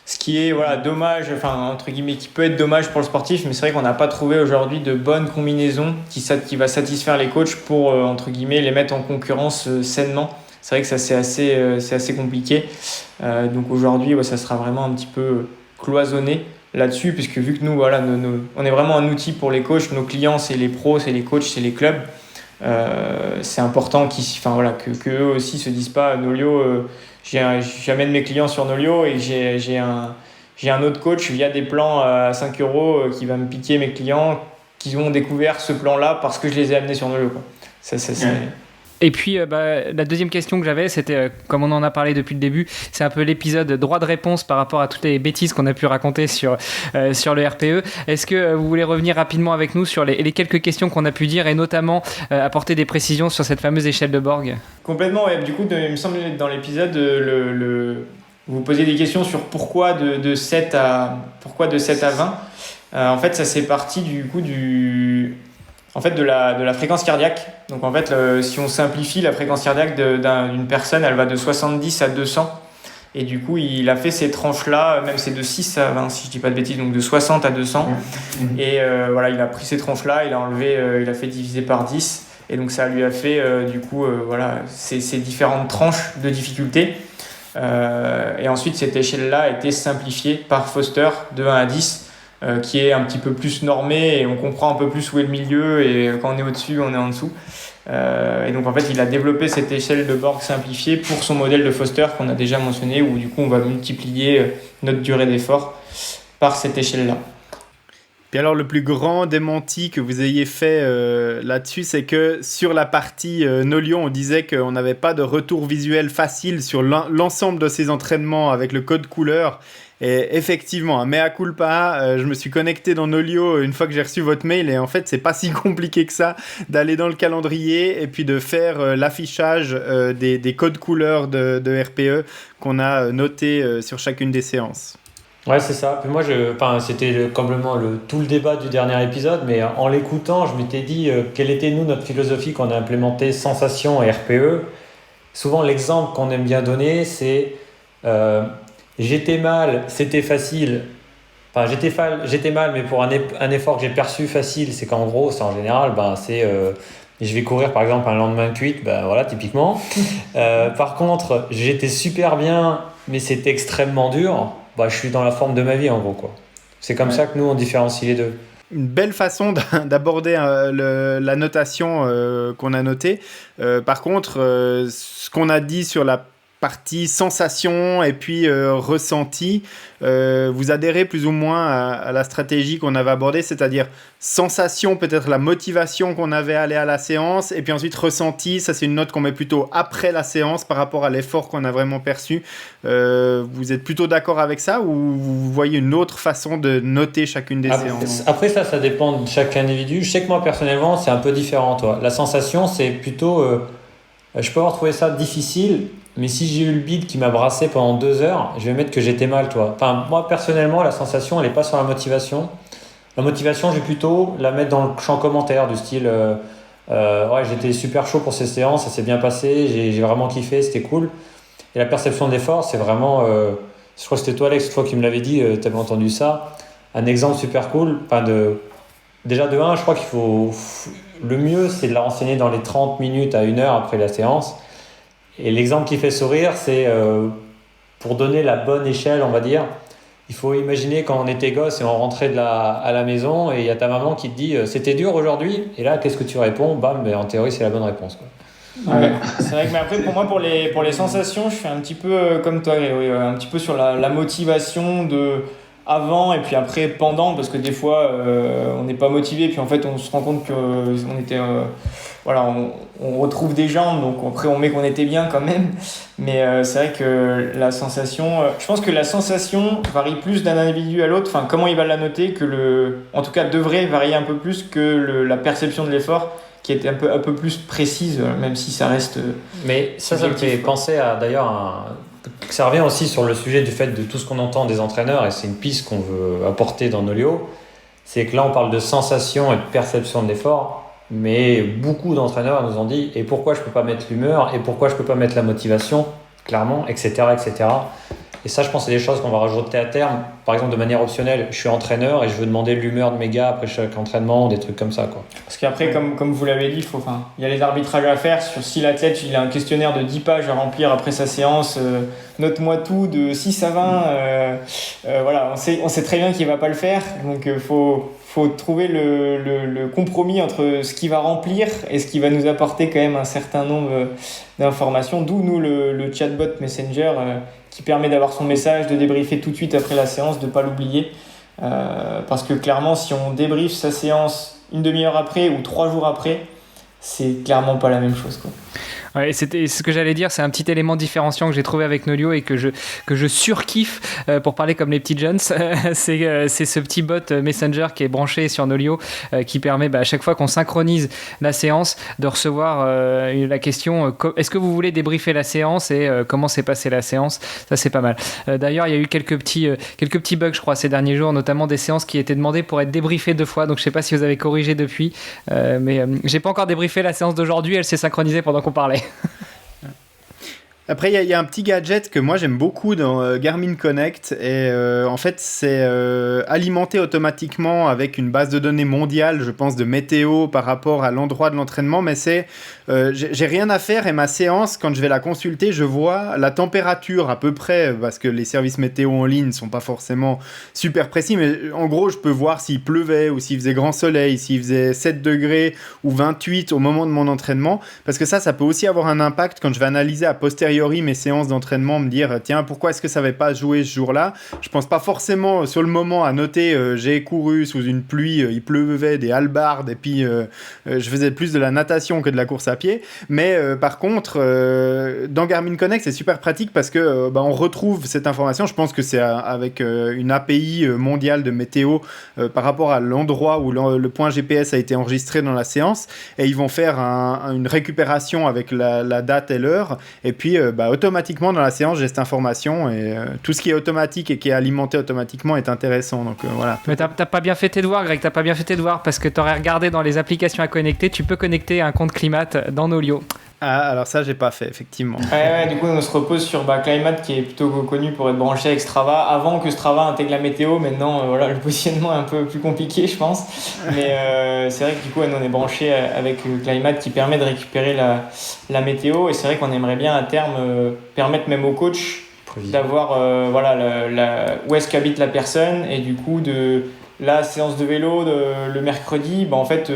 Ce qui est dommage, entre guillemets, qui peut être dommage pour le sportif, mais c'est vrai qu'on n'a pas trouvé aujourd'hui de bonne combinaison qui va satisfaire les coachs pour, entre guillemets, les mettre en concurrence sainement. C'est vrai que ça c'est assez compliqué. Donc aujourd'hui, ça sera vraiment un petit peu cloisonné là-dessus, puisque vu que nous, on est vraiment un outil pour les coachs, nos clients, c'est les pros, c'est les coachs, c'est les clubs. C'est important que eux aussi se disent pas Nolio, j'amène mes clients sur Nolio et j'ai un autre coach via des plans à 5 € qui va me piquer mes clients qui ont découvert ce plan-là parce que je les ai amenés sur Nolio, quoi. Et puis, la deuxième question que j'avais, c'était, comme on en a parlé depuis le début, c'est un peu l'épisode droit de réponse par rapport à toutes les bêtises qu'on a pu raconter sur le RPE. Est-ce que vous voulez revenir rapidement avec nous sur les quelques questions qu'on a pu dire et notamment apporter des précisions sur cette fameuse échelle de Borg ? Complètement, ouais. Du coup, il me semble que dans l'épisode, vous posiez des questions sur pourquoi de 7 à 20. En fait, ça c'est parti de la fréquence cardiaque. Donc en fait, si on simplifie la fréquence cardiaque d'une personne, elle va de 70 à 200. Et du coup, il a fait ces tranches-là, même c'est de 6 à 20, si je dis pas de bêtises, donc de 60 à 200. Et il a pris ces tranches-là, il a fait diviser par 10. Et donc ça lui a fait, ces différentes tranches de difficulté. Et ensuite, cette échelle-là a été simplifiée par Foster de 1 à 10. Qui est un petit peu plus normé et on comprend un peu plus où est le milieu et quand on est au-dessus, on est en dessous. Et donc en fait, il a développé cette échelle de Borg simplifiée pour son modèle de Foster qu'on a déjà mentionné où du coup, on va multiplier notre durée d'effort par cette échelle-là. Puis alors, le plus grand démenti que vous ayez fait là-dessus, c'est que sur la partie Nolio, on disait qu'on n'avait pas de retour visuel facile sur l'ensemble de ces entraînements avec le code couleur. Et effectivement, mea culpa, je me suis connecté dans Nolio une fois que j'ai reçu votre mail et en fait, c'est pas si compliqué que ça d'aller dans le calendrier et puis de faire l'affichage des codes couleurs de RPE qu'on a notés sur chacune des séances. Ouais, c'est ça. Puis moi, c'était complètement tout le débat du dernier épisode, mais en l'écoutant, je m'étais dit quelle était notre philosophie qu'on a implémentée sensation et RPE. Souvent, l'exemple qu'on aime bien donner, c'est j'étais mal, c'était facile. Enfin, j'étais mal, mais pour un effort que j'ai perçu facile, c'est qu'en gros, c'est en général, je vais courir par exemple un lendemain de cuite, voilà, typiquement. Par contre, j'étais super bien, mais c'était extrêmement dur. Je suis dans la forme de ma vie en gros, quoi. C'est comme ça que nous on différencie les deux. Une belle façon d'aborder la notation qu'on a notée. Par contre, ce qu'on a dit sur la partie sensation et puis ressenti, vous adhérez plus ou moins à la stratégie qu'on avait abordée, c'est-à-dire sensation, peut-être la motivation qu'on avait à aller à la séance, et puis ensuite ressenti, ça c'est une note qu'on met plutôt après la séance par rapport à l'effort qu'on a vraiment perçu. Vous êtes plutôt d'accord avec ça, ou vous voyez une autre façon de noter chacune des séances? Après ça dépend de chaque individu. Je sais que moi personnellement c'est un peu différent, toi. La sensation c'est plutôt je peux avoir trouvé ça difficile, mais si j'ai eu le bide qui m'a brassé pendant 2 heures, je vais mettre que j'étais mal, toi. Enfin, moi, personnellement, la sensation, elle n'est pas sur la motivation. La motivation, je vais plutôt la mettre dans le champ commentaire, du style ouais, j'étais super chaud pour ces séances, ça s'est bien passé, j'ai vraiment kiffé, c'était cool. Et la perception d'effort, c'est vraiment... je crois que c'était toi, Alex, une fois qui me l'avais dit, tu avais entendu ça. Un exemple super cool. Déjà, de 1, je crois qu'il faut... Le mieux, c'est de la renseigner dans les 30 minutes à 1 heure après la séance. Et l'exemple qui fait sourire, c'est pour donner la bonne échelle, on va dire. Il faut imaginer quand on était gosse et on rentrait à la maison et il y a ta maman qui te dit c'était dur aujourd'hui. Et là, qu'est-ce que tu réponds? Bam, en théorie, c'est la bonne réponse, quoi. Ouais, c'est vrai que mais après, pour moi, pour les sensations, je fais un petit peu comme toi, oui, un petit peu sur la motivation de avant et puis après pendant, parce que des fois, on n'est pas motivé, puis en fait, on se rend compte qu'on était... voilà, on retrouve des jambes, donc après on met qu'on était bien quand même. Mais c'est vrai que la sensation, je pense que la sensation varie plus d'un individu à l'autre. Enfin, comment il va la noter en tout cas, devrait varier un peu plus que la perception de l'effort, qui est un peu plus précise, même si ça reste. Mais ça me fait penser à d'ailleurs ça revient aussi sur le sujet du fait de tout ce qu'on entend des entraîneurs, et c'est une piste qu'on veut apporter dans Nolio. C'est que là, on parle de sensation et de perception de l'effort. Mais beaucoup d'entraîneurs nous ont dit et pourquoi je peux pas mettre l'humeur et pourquoi je peux pas mettre la motivation, clairement, etc. Et ça, je pense que c'est des choses qu'on va rajouter à terme. Par exemple, de manière optionnelle, je suis entraîneur et je veux demander l'humeur de mes gars après chaque entraînement, des trucs comme ça, quoi. Parce qu'apré, comme vous l'avez dit, il y a les arbitrages à faire sur si l'athlète il a un questionnaire de 10 pages à remplir après sa séance, note-moi tout de 6 à 20. Voilà, on sait très bien qu'il va pas le faire, donc faut trouver le compromis entre ce qu'il va remplir et ce qui va nous apporter quand même un certain nombre d'informations, d'où nous le chatbot Messenger qui permet d'avoir son message, de débriefer tout de suite après la séance, de ne pas l'oublier. Parce que clairement, si on débriefe sa séance 1 demi-heure après ou 3 jours après, c'est clairement pas la même chose, quoi. Ouais, c'était ce que j'allais dire, c'est un petit élément différenciant que j'ai trouvé avec Nolio et que je surkiffe pour parler comme les petits jeunes. C'est ce petit bot Messenger qui est branché sur Nolio qui permet à chaque fois qu'on synchronise la séance de recevoir la question est-ce que vous voulez débriefer la séance et comment s'est passée la séance. Ça, c'est pas mal. D'ailleurs, il y a eu quelques petits bugs, je crois, ces derniers jours, notamment des séances qui étaient demandées pour être débriefées 2 fois. Donc je sais pas si vous avez corrigé depuis, mais j'ai pas encore débriefé la séance d'aujourd'hui, elle s'est synchronisée pendant qu'on parlait. Après, il y a un petit gadget que moi j'aime beaucoup dans Garmin Connect et en fait c'est alimenté automatiquement avec une base de données mondiale, je pense, de météo par rapport à l'endroit de l'entraînement, mais c'est j'ai rien à faire et ma séance, quand je vais la consulter, je vois la température à peu près, parce que les services météo en ligne ne sont pas forcément super précis, mais en gros je peux voir s'il pleuvait ou s'il faisait grand soleil, s'il faisait 7 degrés ou 28 au moment de mon entraînement, parce que ça peut aussi avoir un impact quand je vais analyser a posteriori mes séances d'entraînement, me dire tiens, pourquoi est-ce que ça n'avait pas joué ce jour-là. Je pense pas forcément sur le moment à noter j'ai couru sous une pluie, il pleuvait, des hallebardes, et puis je faisais plus de la natation que de la course à pied, mais par contre dans Garmin Connect c'est super pratique parce que on retrouve cette information. Je pense que c'est avec une API mondiale de météo par rapport à l'endroit où le point GPS a été enregistré dans la séance, et ils vont faire une récupération avec la date et l'heure, et puis automatiquement dans la séance j'ai cette information, et tout ce qui est automatique et qui est alimenté automatiquement est intéressant, donc voilà. Mais t'as pas bien fait tes devoirs, Greg, t'as pas bien fait tes devoirs, parce que t'aurais regardé dans les applications à connecter, tu peux connecter un compte Climat dans Nolio. Ah, alors ça, j'ai pas fait, effectivement. Ouais, du coup, on se repose sur Climate, qui est plutôt connu pour être branché avec Strava. Avant que Strava intègre la météo, maintenant, le positionnement est un peu plus compliqué, je pense. Mais c'est vrai que du coup, nous, on est branché avec Climate qui permet de récupérer la météo. Et c'est vrai qu'on aimerait bien à terme permettre même aux coachs d'avoir où est-ce qu'habite la personne, et du coup, de la séance de vélo le mercredi, en fait,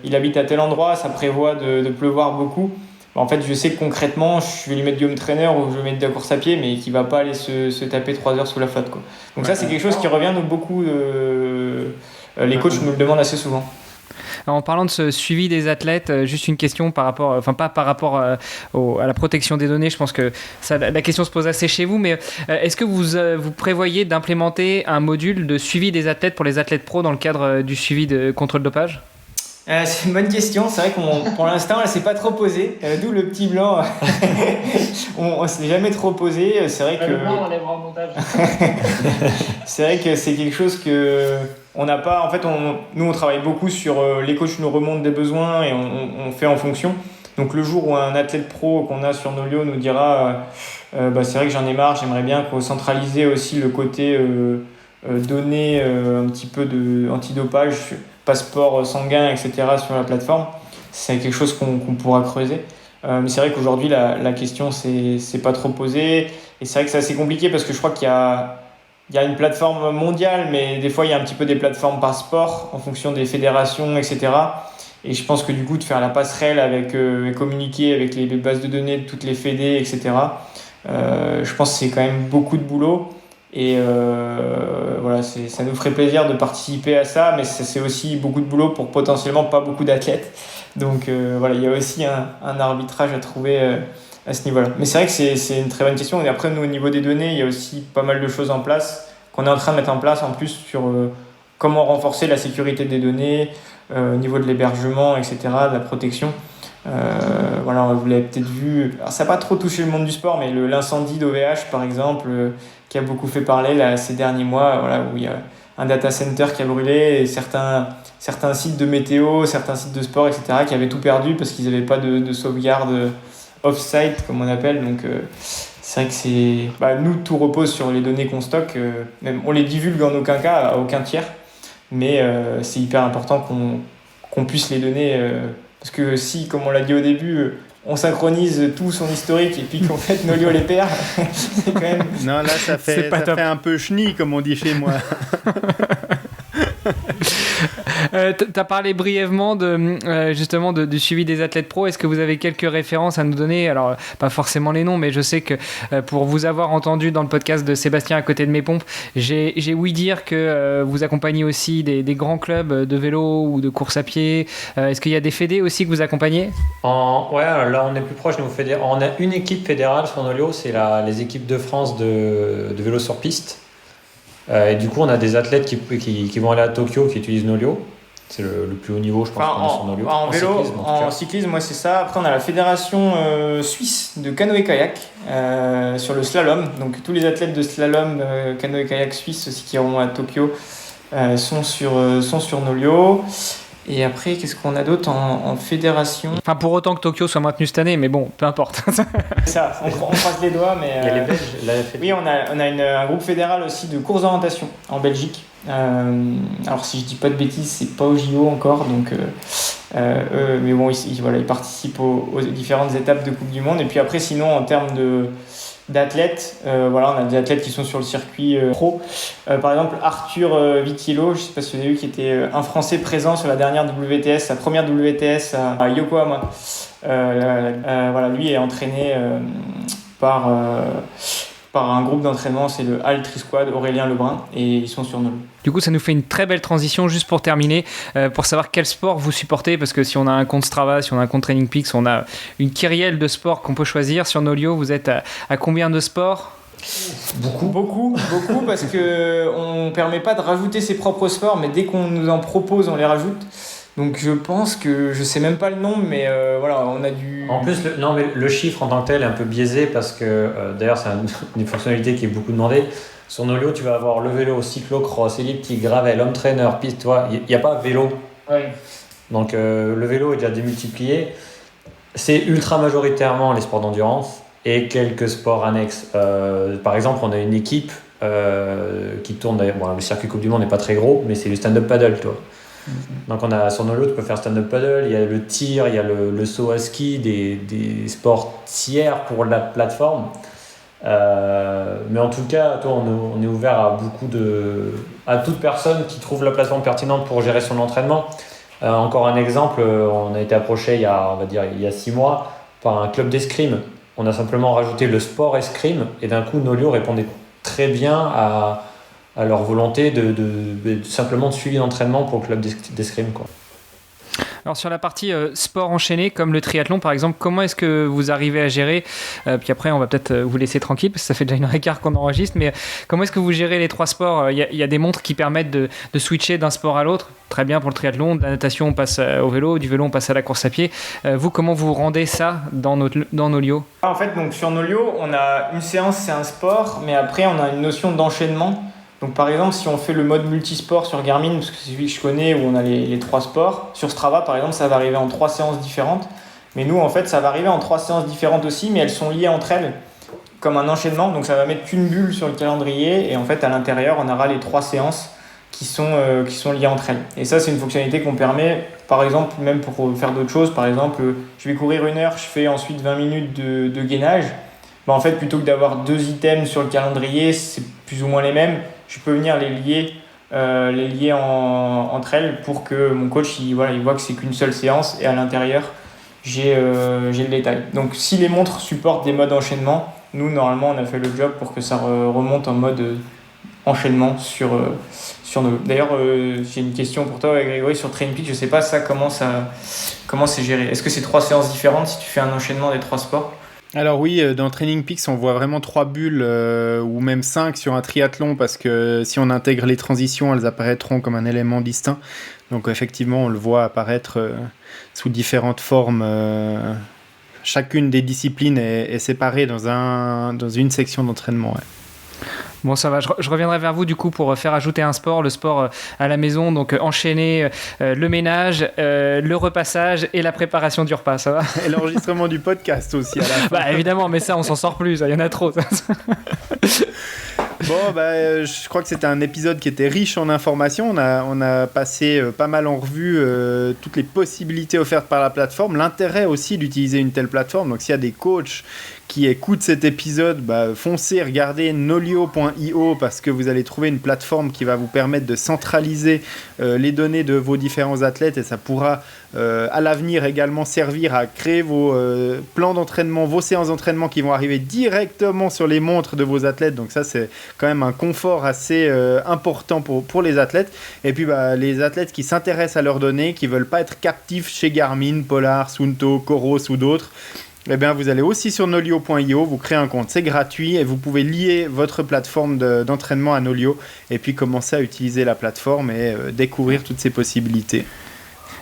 il habite à tel endroit, ça prévoit de pleuvoir beaucoup. En fait, je sais que concrètement, je vais lui mettre du home trainer ou je vais lui mettre de la course à pied, mais qui va pas aller se taper 3 heures sous la flotte, quoi. Donc ça, c'est quelque chose qui revient nous beaucoup. Les coachs nous le demandent assez souvent. Alors, en parlant de ce suivi des athlètes, juste une question pas par rapport à la protection des données, je pense que la question se pose assez chez vous, mais est-ce que vous prévoyez d'implémenter un module de suivi des athlètes pour les athlètes pros dans le cadre du suivi de contrôle dopage ? C'est une bonne question. C'est vrai qu'on, pour l'instant, elle s'est pas trop posée. D'où le petit blanc. on s'est jamais trop posé. C'est vrai que. Le blanc, on lèvera en montage. C'est vrai que c'est quelque chose que on n'a pas. En fait, nous, on travaille beaucoup sur les coachs nous remontent des besoins et on fait en fonction. Donc, le jour où un athlète pro qu'on a sur Nolio nous dira, c'est vrai que j'en ai marre, j'aimerais bien centraliser aussi le côté données un petit peu de antidopage, passeport sanguin, etc. sur la plateforme, c'est quelque chose qu'on pourra creuser. Mais c'est vrai qu'aujourd'hui, la question c'est pas trop posée. Et c'est vrai que c'est assez compliqué parce que je crois qu'il y a une plateforme mondiale, mais des fois, il y a un petit peu des plateformes par sport en fonction des fédérations, etc. Et je pense que du coup, de faire la passerelle avec communiquer avec les bases de données de toutes les fédés, etc., je pense que c'est quand même beaucoup de boulot. Et ça nous ferait plaisir de participer à ça, mais c'est aussi beaucoup de boulot pour potentiellement pas beaucoup d'athlètes. Donc il y a aussi un arbitrage à trouver à ce niveau-là. Mais c'est vrai que c'est une très bonne question. Et après, nous, au niveau des données, il y a aussi pas mal de choses en place qu'on est en train de mettre en place en plus sur comment renforcer la sécurité des données, au niveau de l'hébergement, etc., de la protection. Vous l'avez peut-être vu. Alors, ça n'a pas trop touché le monde du sport, mais l'incendie d'OVH, par exemple, qui a beaucoup fait parler là, ces derniers mois, où il y a un data center qui a brûlé et certains sites de météo, certains sites de sport, etc., qui avaient tout perdu parce qu'ils n'avaient pas de sauvegarde off-site, comme on appelle. Donc, c'est vrai que nous, tout repose sur les données qu'on stocke. Même, on les divulgue en aucun cas, à aucun tiers, mais c'est hyper important qu'on puisse les donner. Parce que si, comme on l'a dit au début, on synchronise tout son historique et puis qu'en fait Nolio les perd, c'est quand même... Non, là, ça fait un peu chenille, comme on dit chez moi. Tu as parlé brièvement justement du suivi des athlètes pros. Est-ce que vous avez quelques références à nous donner ? Alors, pas forcément les noms, mais je sais que pour vous avoir entendu dans le podcast de Sébastien à côté de mes pompes, j'ai ouï dire que vous accompagnez aussi des grands clubs de vélo ou de course à pied. Est-ce qu'il y a des fédés aussi que vous accompagnez ? Là on est plus proche. On a une équipe fédérale sur Nolio, c'est les équipes de France de vélo sur piste. Et du coup, on a des athlètes qui vont aller à Tokyo qui utilisent Nolio. C'est le plus haut niveau, je pense, qu'on a sur Nolio. En vélo, en cyclisme, moi c'est ça. Après, on a la fédération suisse de canoë-kayak sur le slalom. Donc, tous les athlètes de slalom, canoë-kayak suisse aussi qui iront à Tokyo sont sur Nolio. Et après, qu'est-ce qu'on a d'autre en fédération ? Enfin, pour autant que Tokyo soit maintenu cette année, mais bon, peu importe. Ça, on croise les doigts, mais... Il y a les Belges. Oui, on a un groupe fédéral aussi de course d'orientation en Belgique. Alors, si je dis pas de bêtises, c'est pas au JO encore, donc... mais bon, ils participent aux différentes étapes de Coupe du Monde. Et puis après, sinon, en termes d'athlètes, on a des athlètes qui sont sur le circuit pro. Par exemple, Arthur Vitiello, je ne sais pas si vous avez vu, qui était un Français présent sur la dernière WTS, sa première WTS à Yokohama. Lui est entraîné par un groupe d'entraînement, c'est le Al Tri-Squad, Aurélien Lebrun, et ils sont sur Nolio. Du coup, ça nous fait une très belle transition, juste pour terminer, pour savoir quel sport vous supportez, parce que si on a un compte Strava, si on a un compte Training Peaks, on a une kyrielle de sports qu'on peut choisir. Sur Nolio, vous êtes à combien de sports ? Beaucoup, parce qu'on ne permet pas de rajouter ses propres sports, mais dès qu'on nous en propose, on les rajoute. Donc je pense que, je sais même pas le nombre, mais on a du... En plus, le chiffre en tant que tel est un peu biaisé parce que, d'ailleurs, c'est une fonctionnalité qui est beaucoup demandée. Sur Nolio, tu vas avoir le vélo, cyclo-cross, elliptique, gravel, home trainer, piste, il n'y a pas vélo. Oui. Donc le vélo est déjà démultiplié. C'est ultra majoritairement les sports d'endurance et quelques sports annexes. Par exemple, on a une équipe qui tourne, bon, le circuit Coupe du Monde n'est pas très gros, mais c'est le stand-up paddle, toi. Donc on a sur Nolio, tu peux faire stand-up paddle, il y a le tir, il y a le saut à ski, des sports tiers pour la plateforme. Mais en tout cas, toi, on est ouvert à toute personne qui trouve la plateforme pertinente pour gérer son entraînement. Encore un exemple, on a été approché il y a 6 mois par un club d'escrime. On a simplement rajouté le sport escrime et d'un coup Nolio répondait très bien à leur volonté de simplement de suivi d'entraînement pour le club d'escrime, quoi. Alors sur la partie sport enchaîné, comme le triathlon par exemple, comment est-ce que vous arrivez à gérer puis après on va peut-être vous laisser tranquille parce que ça fait déjà 1h15 qu'on enregistre, mais comment est-ce que vous gérez les 3 sports? Il y a des montres qui permettent de switcher d'un sport à l'autre, très bien pour le triathlon, de la natation on passe au vélo, du vélo on passe à la course à pied. Vous, comment vous rendez ça dans Nolio? En fait, donc sur Nolio, on a une séance, c'est un sport, mais après on a une notion d'enchaînement. Donc par exemple, si on fait le mode multisport sur Garmin, parce que c'est celui que je connais, où on a les 3 sports, sur Strava par exemple, ça va arriver en 3 séances différentes. Mais nous, en fait, ça va arriver en 3 séances différentes aussi, mais elles sont liées entre elles comme un enchaînement. Donc ça va mettre qu'une bulle sur le calendrier, et en fait, à l'intérieur, on aura les 3 séances qui sont liées entre elles. Et ça, c'est une fonctionnalité qu'on permet, par exemple, même pour faire d'autres choses. Par exemple, je vais courir 1 heure, je fais ensuite 20 minutes de gainage. En fait, plutôt que d'avoir 2 items sur le calendrier, c'est plus ou moins les mêmes. Je peux venir les lier entre elles pour que mon coach il voit que c'est qu'une seule séance et à l'intérieur j'ai le détail. Donc si les montres supportent des modes enchaînement, nous normalement on a fait le job pour que ça remonte en mode enchaînement sur nos. D'ailleurs j'ai une question pour toi Grégory sur TrainPeaks, je sais pas ça comment c'est géré. Est-ce que c'est 3 séances différentes si tu fais un enchaînement des 3 sports? Alors oui, dans Training Peaks, on voit vraiment 3 bulles ou même 5 sur un triathlon parce que si on intègre les transitions, elles apparaîtront comme un élément distinct. Donc effectivement, on le voit apparaître sous différentes formes. Chacune des disciplines est séparée dans une section d'entraînement. Ouais. Bon, ça va, je reviendrai vers vous du coup pour faire ajouter un sport, le sport à la maison, donc enchaîner le ménage, le repassage et la préparation du repas, ça va? Et l'enregistrement du podcast aussi à la fin. Bah évidemment, mais ça on s'en sort plus, il y en a trop. Bon, je crois que c'était un épisode qui était riche en informations. On a passé pas mal en revue toutes les possibilités offertes par la plateforme, l'intérêt aussi d'utiliser une telle plateforme. Donc s'il y a des coachs qui écoutent cet épisode, foncez, regardez nolio.io parce que vous allez trouver une plateforme qui va vous permettre de centraliser les données de vos différents athlètes et ça pourra à l'avenir également servir à créer vos plans d'entraînement, vos séances d'entraînement qui vont arriver directement sur les montres de vos athlètes. Donc ça, c'est quand même un confort assez important pour les athlètes. Et puis les athlètes qui s'intéressent à leurs données, qui ne veulent pas être captifs chez Garmin, Polar, Suunto, Coros ou d'autres, eh bien, vous allez aussi sur nolio.io, vous créez un compte, c'est gratuit et vous pouvez lier votre plateforme d'entraînement à Nolio et puis commencer à utiliser la plateforme et découvrir toutes ces possibilités.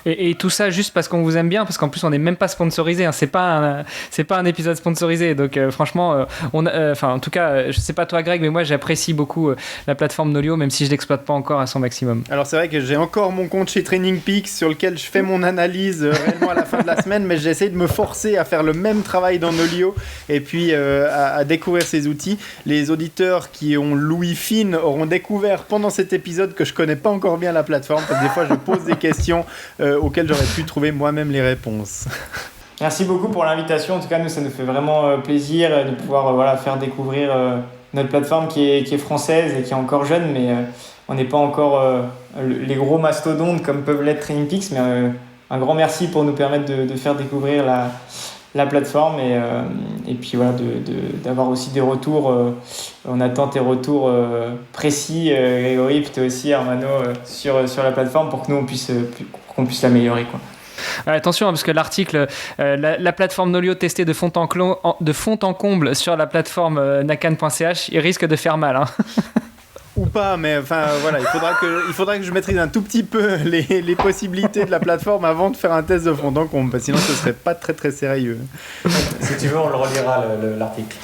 Et tout ça juste parce qu'on vous aime bien, parce qu'en plus on n'est même pas sponsorisé, hein. C'est pas un épisode sponsorisé, donc franchement, en tout cas, je sais pas toi Greg, mais moi j'apprécie beaucoup la plateforme Nolio, même si je l'exploite pas encore à son maximum. Alors c'est vrai que j'ai encore mon compte chez Training Peaks sur lequel je fais mon analyse réellement à la fin de la semaine, mais j'essaie de me forcer à faire le même travail dans Nolio et puis à découvrir ces outils. Les auditeurs qui ont l'ouïe fine auront découvert pendant cet épisode que je connais pas encore bien la plateforme, parce que des fois je pose des questions auxquelles j'aurais pu trouver moi-même les réponses. Merci beaucoup pour l'invitation. En tout cas, nous, ça nous fait vraiment plaisir de pouvoir faire découvrir notre plateforme qui est française et qui est encore jeune, mais on n'est pas encore les gros mastodontes comme peuvent l'être Training Peaks, mais un grand merci pour nous permettre de faire découvrir la plateforme et puis voilà, d'avoir aussi des retours. On attend tes retours précis, Grégory, puis toi aussi, Armano, sur la plateforme pour que nous, qu'on puisse l'améliorer, quoi. Attention, parce que l'article, la plateforme Nolio testée de fond en comble sur la plateforme nakan.ch, il risque de faire mal. Hein. ou pas, mais enfin voilà, il faudra que je maîtrise un tout petit peu les possibilités de la plateforme avant de faire un test de fond en comble, sinon ce serait pas très très sérieux. Si tu veux, on le relira l'article.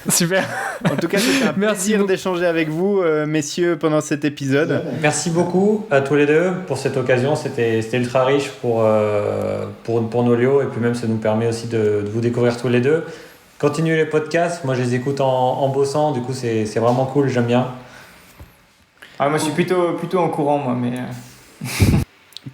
Super. En tout cas, c'était un plaisir d'échanger avec vous, messieurs, pendant cet épisode. Merci beaucoup à tous les deux pour cette occasion. C'était ultra riche pour Nolio, et puis même ça nous permet aussi de vous découvrir tous les deux. Continuez les podcasts, moi je les écoute en bossant, du coup c'est vraiment cool, j'aime bien. Ah, moi je suis plutôt en courant, moi, mais...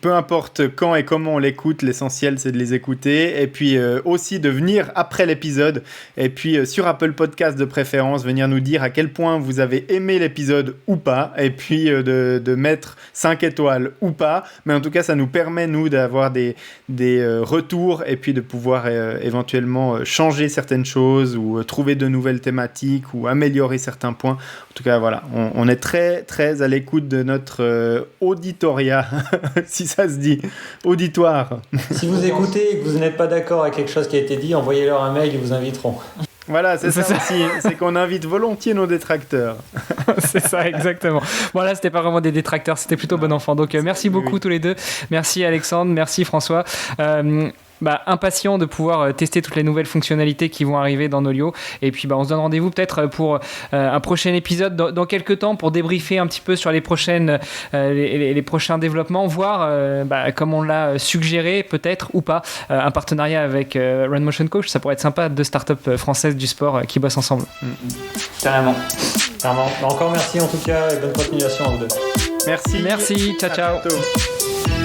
Peu importe quand et comment on l'écoute, l'essentiel c'est de les écouter et puis aussi de venir après l'épisode et puis sur Apple Podcast de préférence, venir nous dire à quel point vous avez aimé l'épisode ou pas et puis de mettre 5 étoiles ou pas, mais en tout cas ça nous permet nous d'avoir des retours et puis de pouvoir éventuellement changer certaines choses ou trouver de nouvelles thématiques ou améliorer certains points. En tout cas voilà, on est très très à l'écoute de notre auditoria si ça se dit, auditoire. Si vous écoutez et que vous n'êtes pas d'accord avec quelque chose qui a été dit, envoyez-leur un mail, ils vous inviteront. Voilà, c'est ça aussi, c'est qu'on invite volontiers nos détracteurs. C'est ça, exactement. Bon, là, c'était pas vraiment des détracteurs, c'était plutôt bon enfant. Donc, merci beaucoup tous les deux. Merci Alexandre, merci François. Impatient de pouvoir tester toutes les nouvelles fonctionnalités qui vont arriver dans Nolio. Et puis, on se donne rendez-vous peut-être pour un prochain épisode dans quelques temps pour débriefer un petit peu sur les prochains développements, voir, comme on l'a suggéré, peut-être ou pas, un partenariat avec Run Motion Coach. Ça pourrait être sympa, 2 startups françaises du sport qui bossent ensemble. Carrément. Encore merci en tout cas et bonne continuation à vous deux. Merci. Ciao, ciao. À bientôt.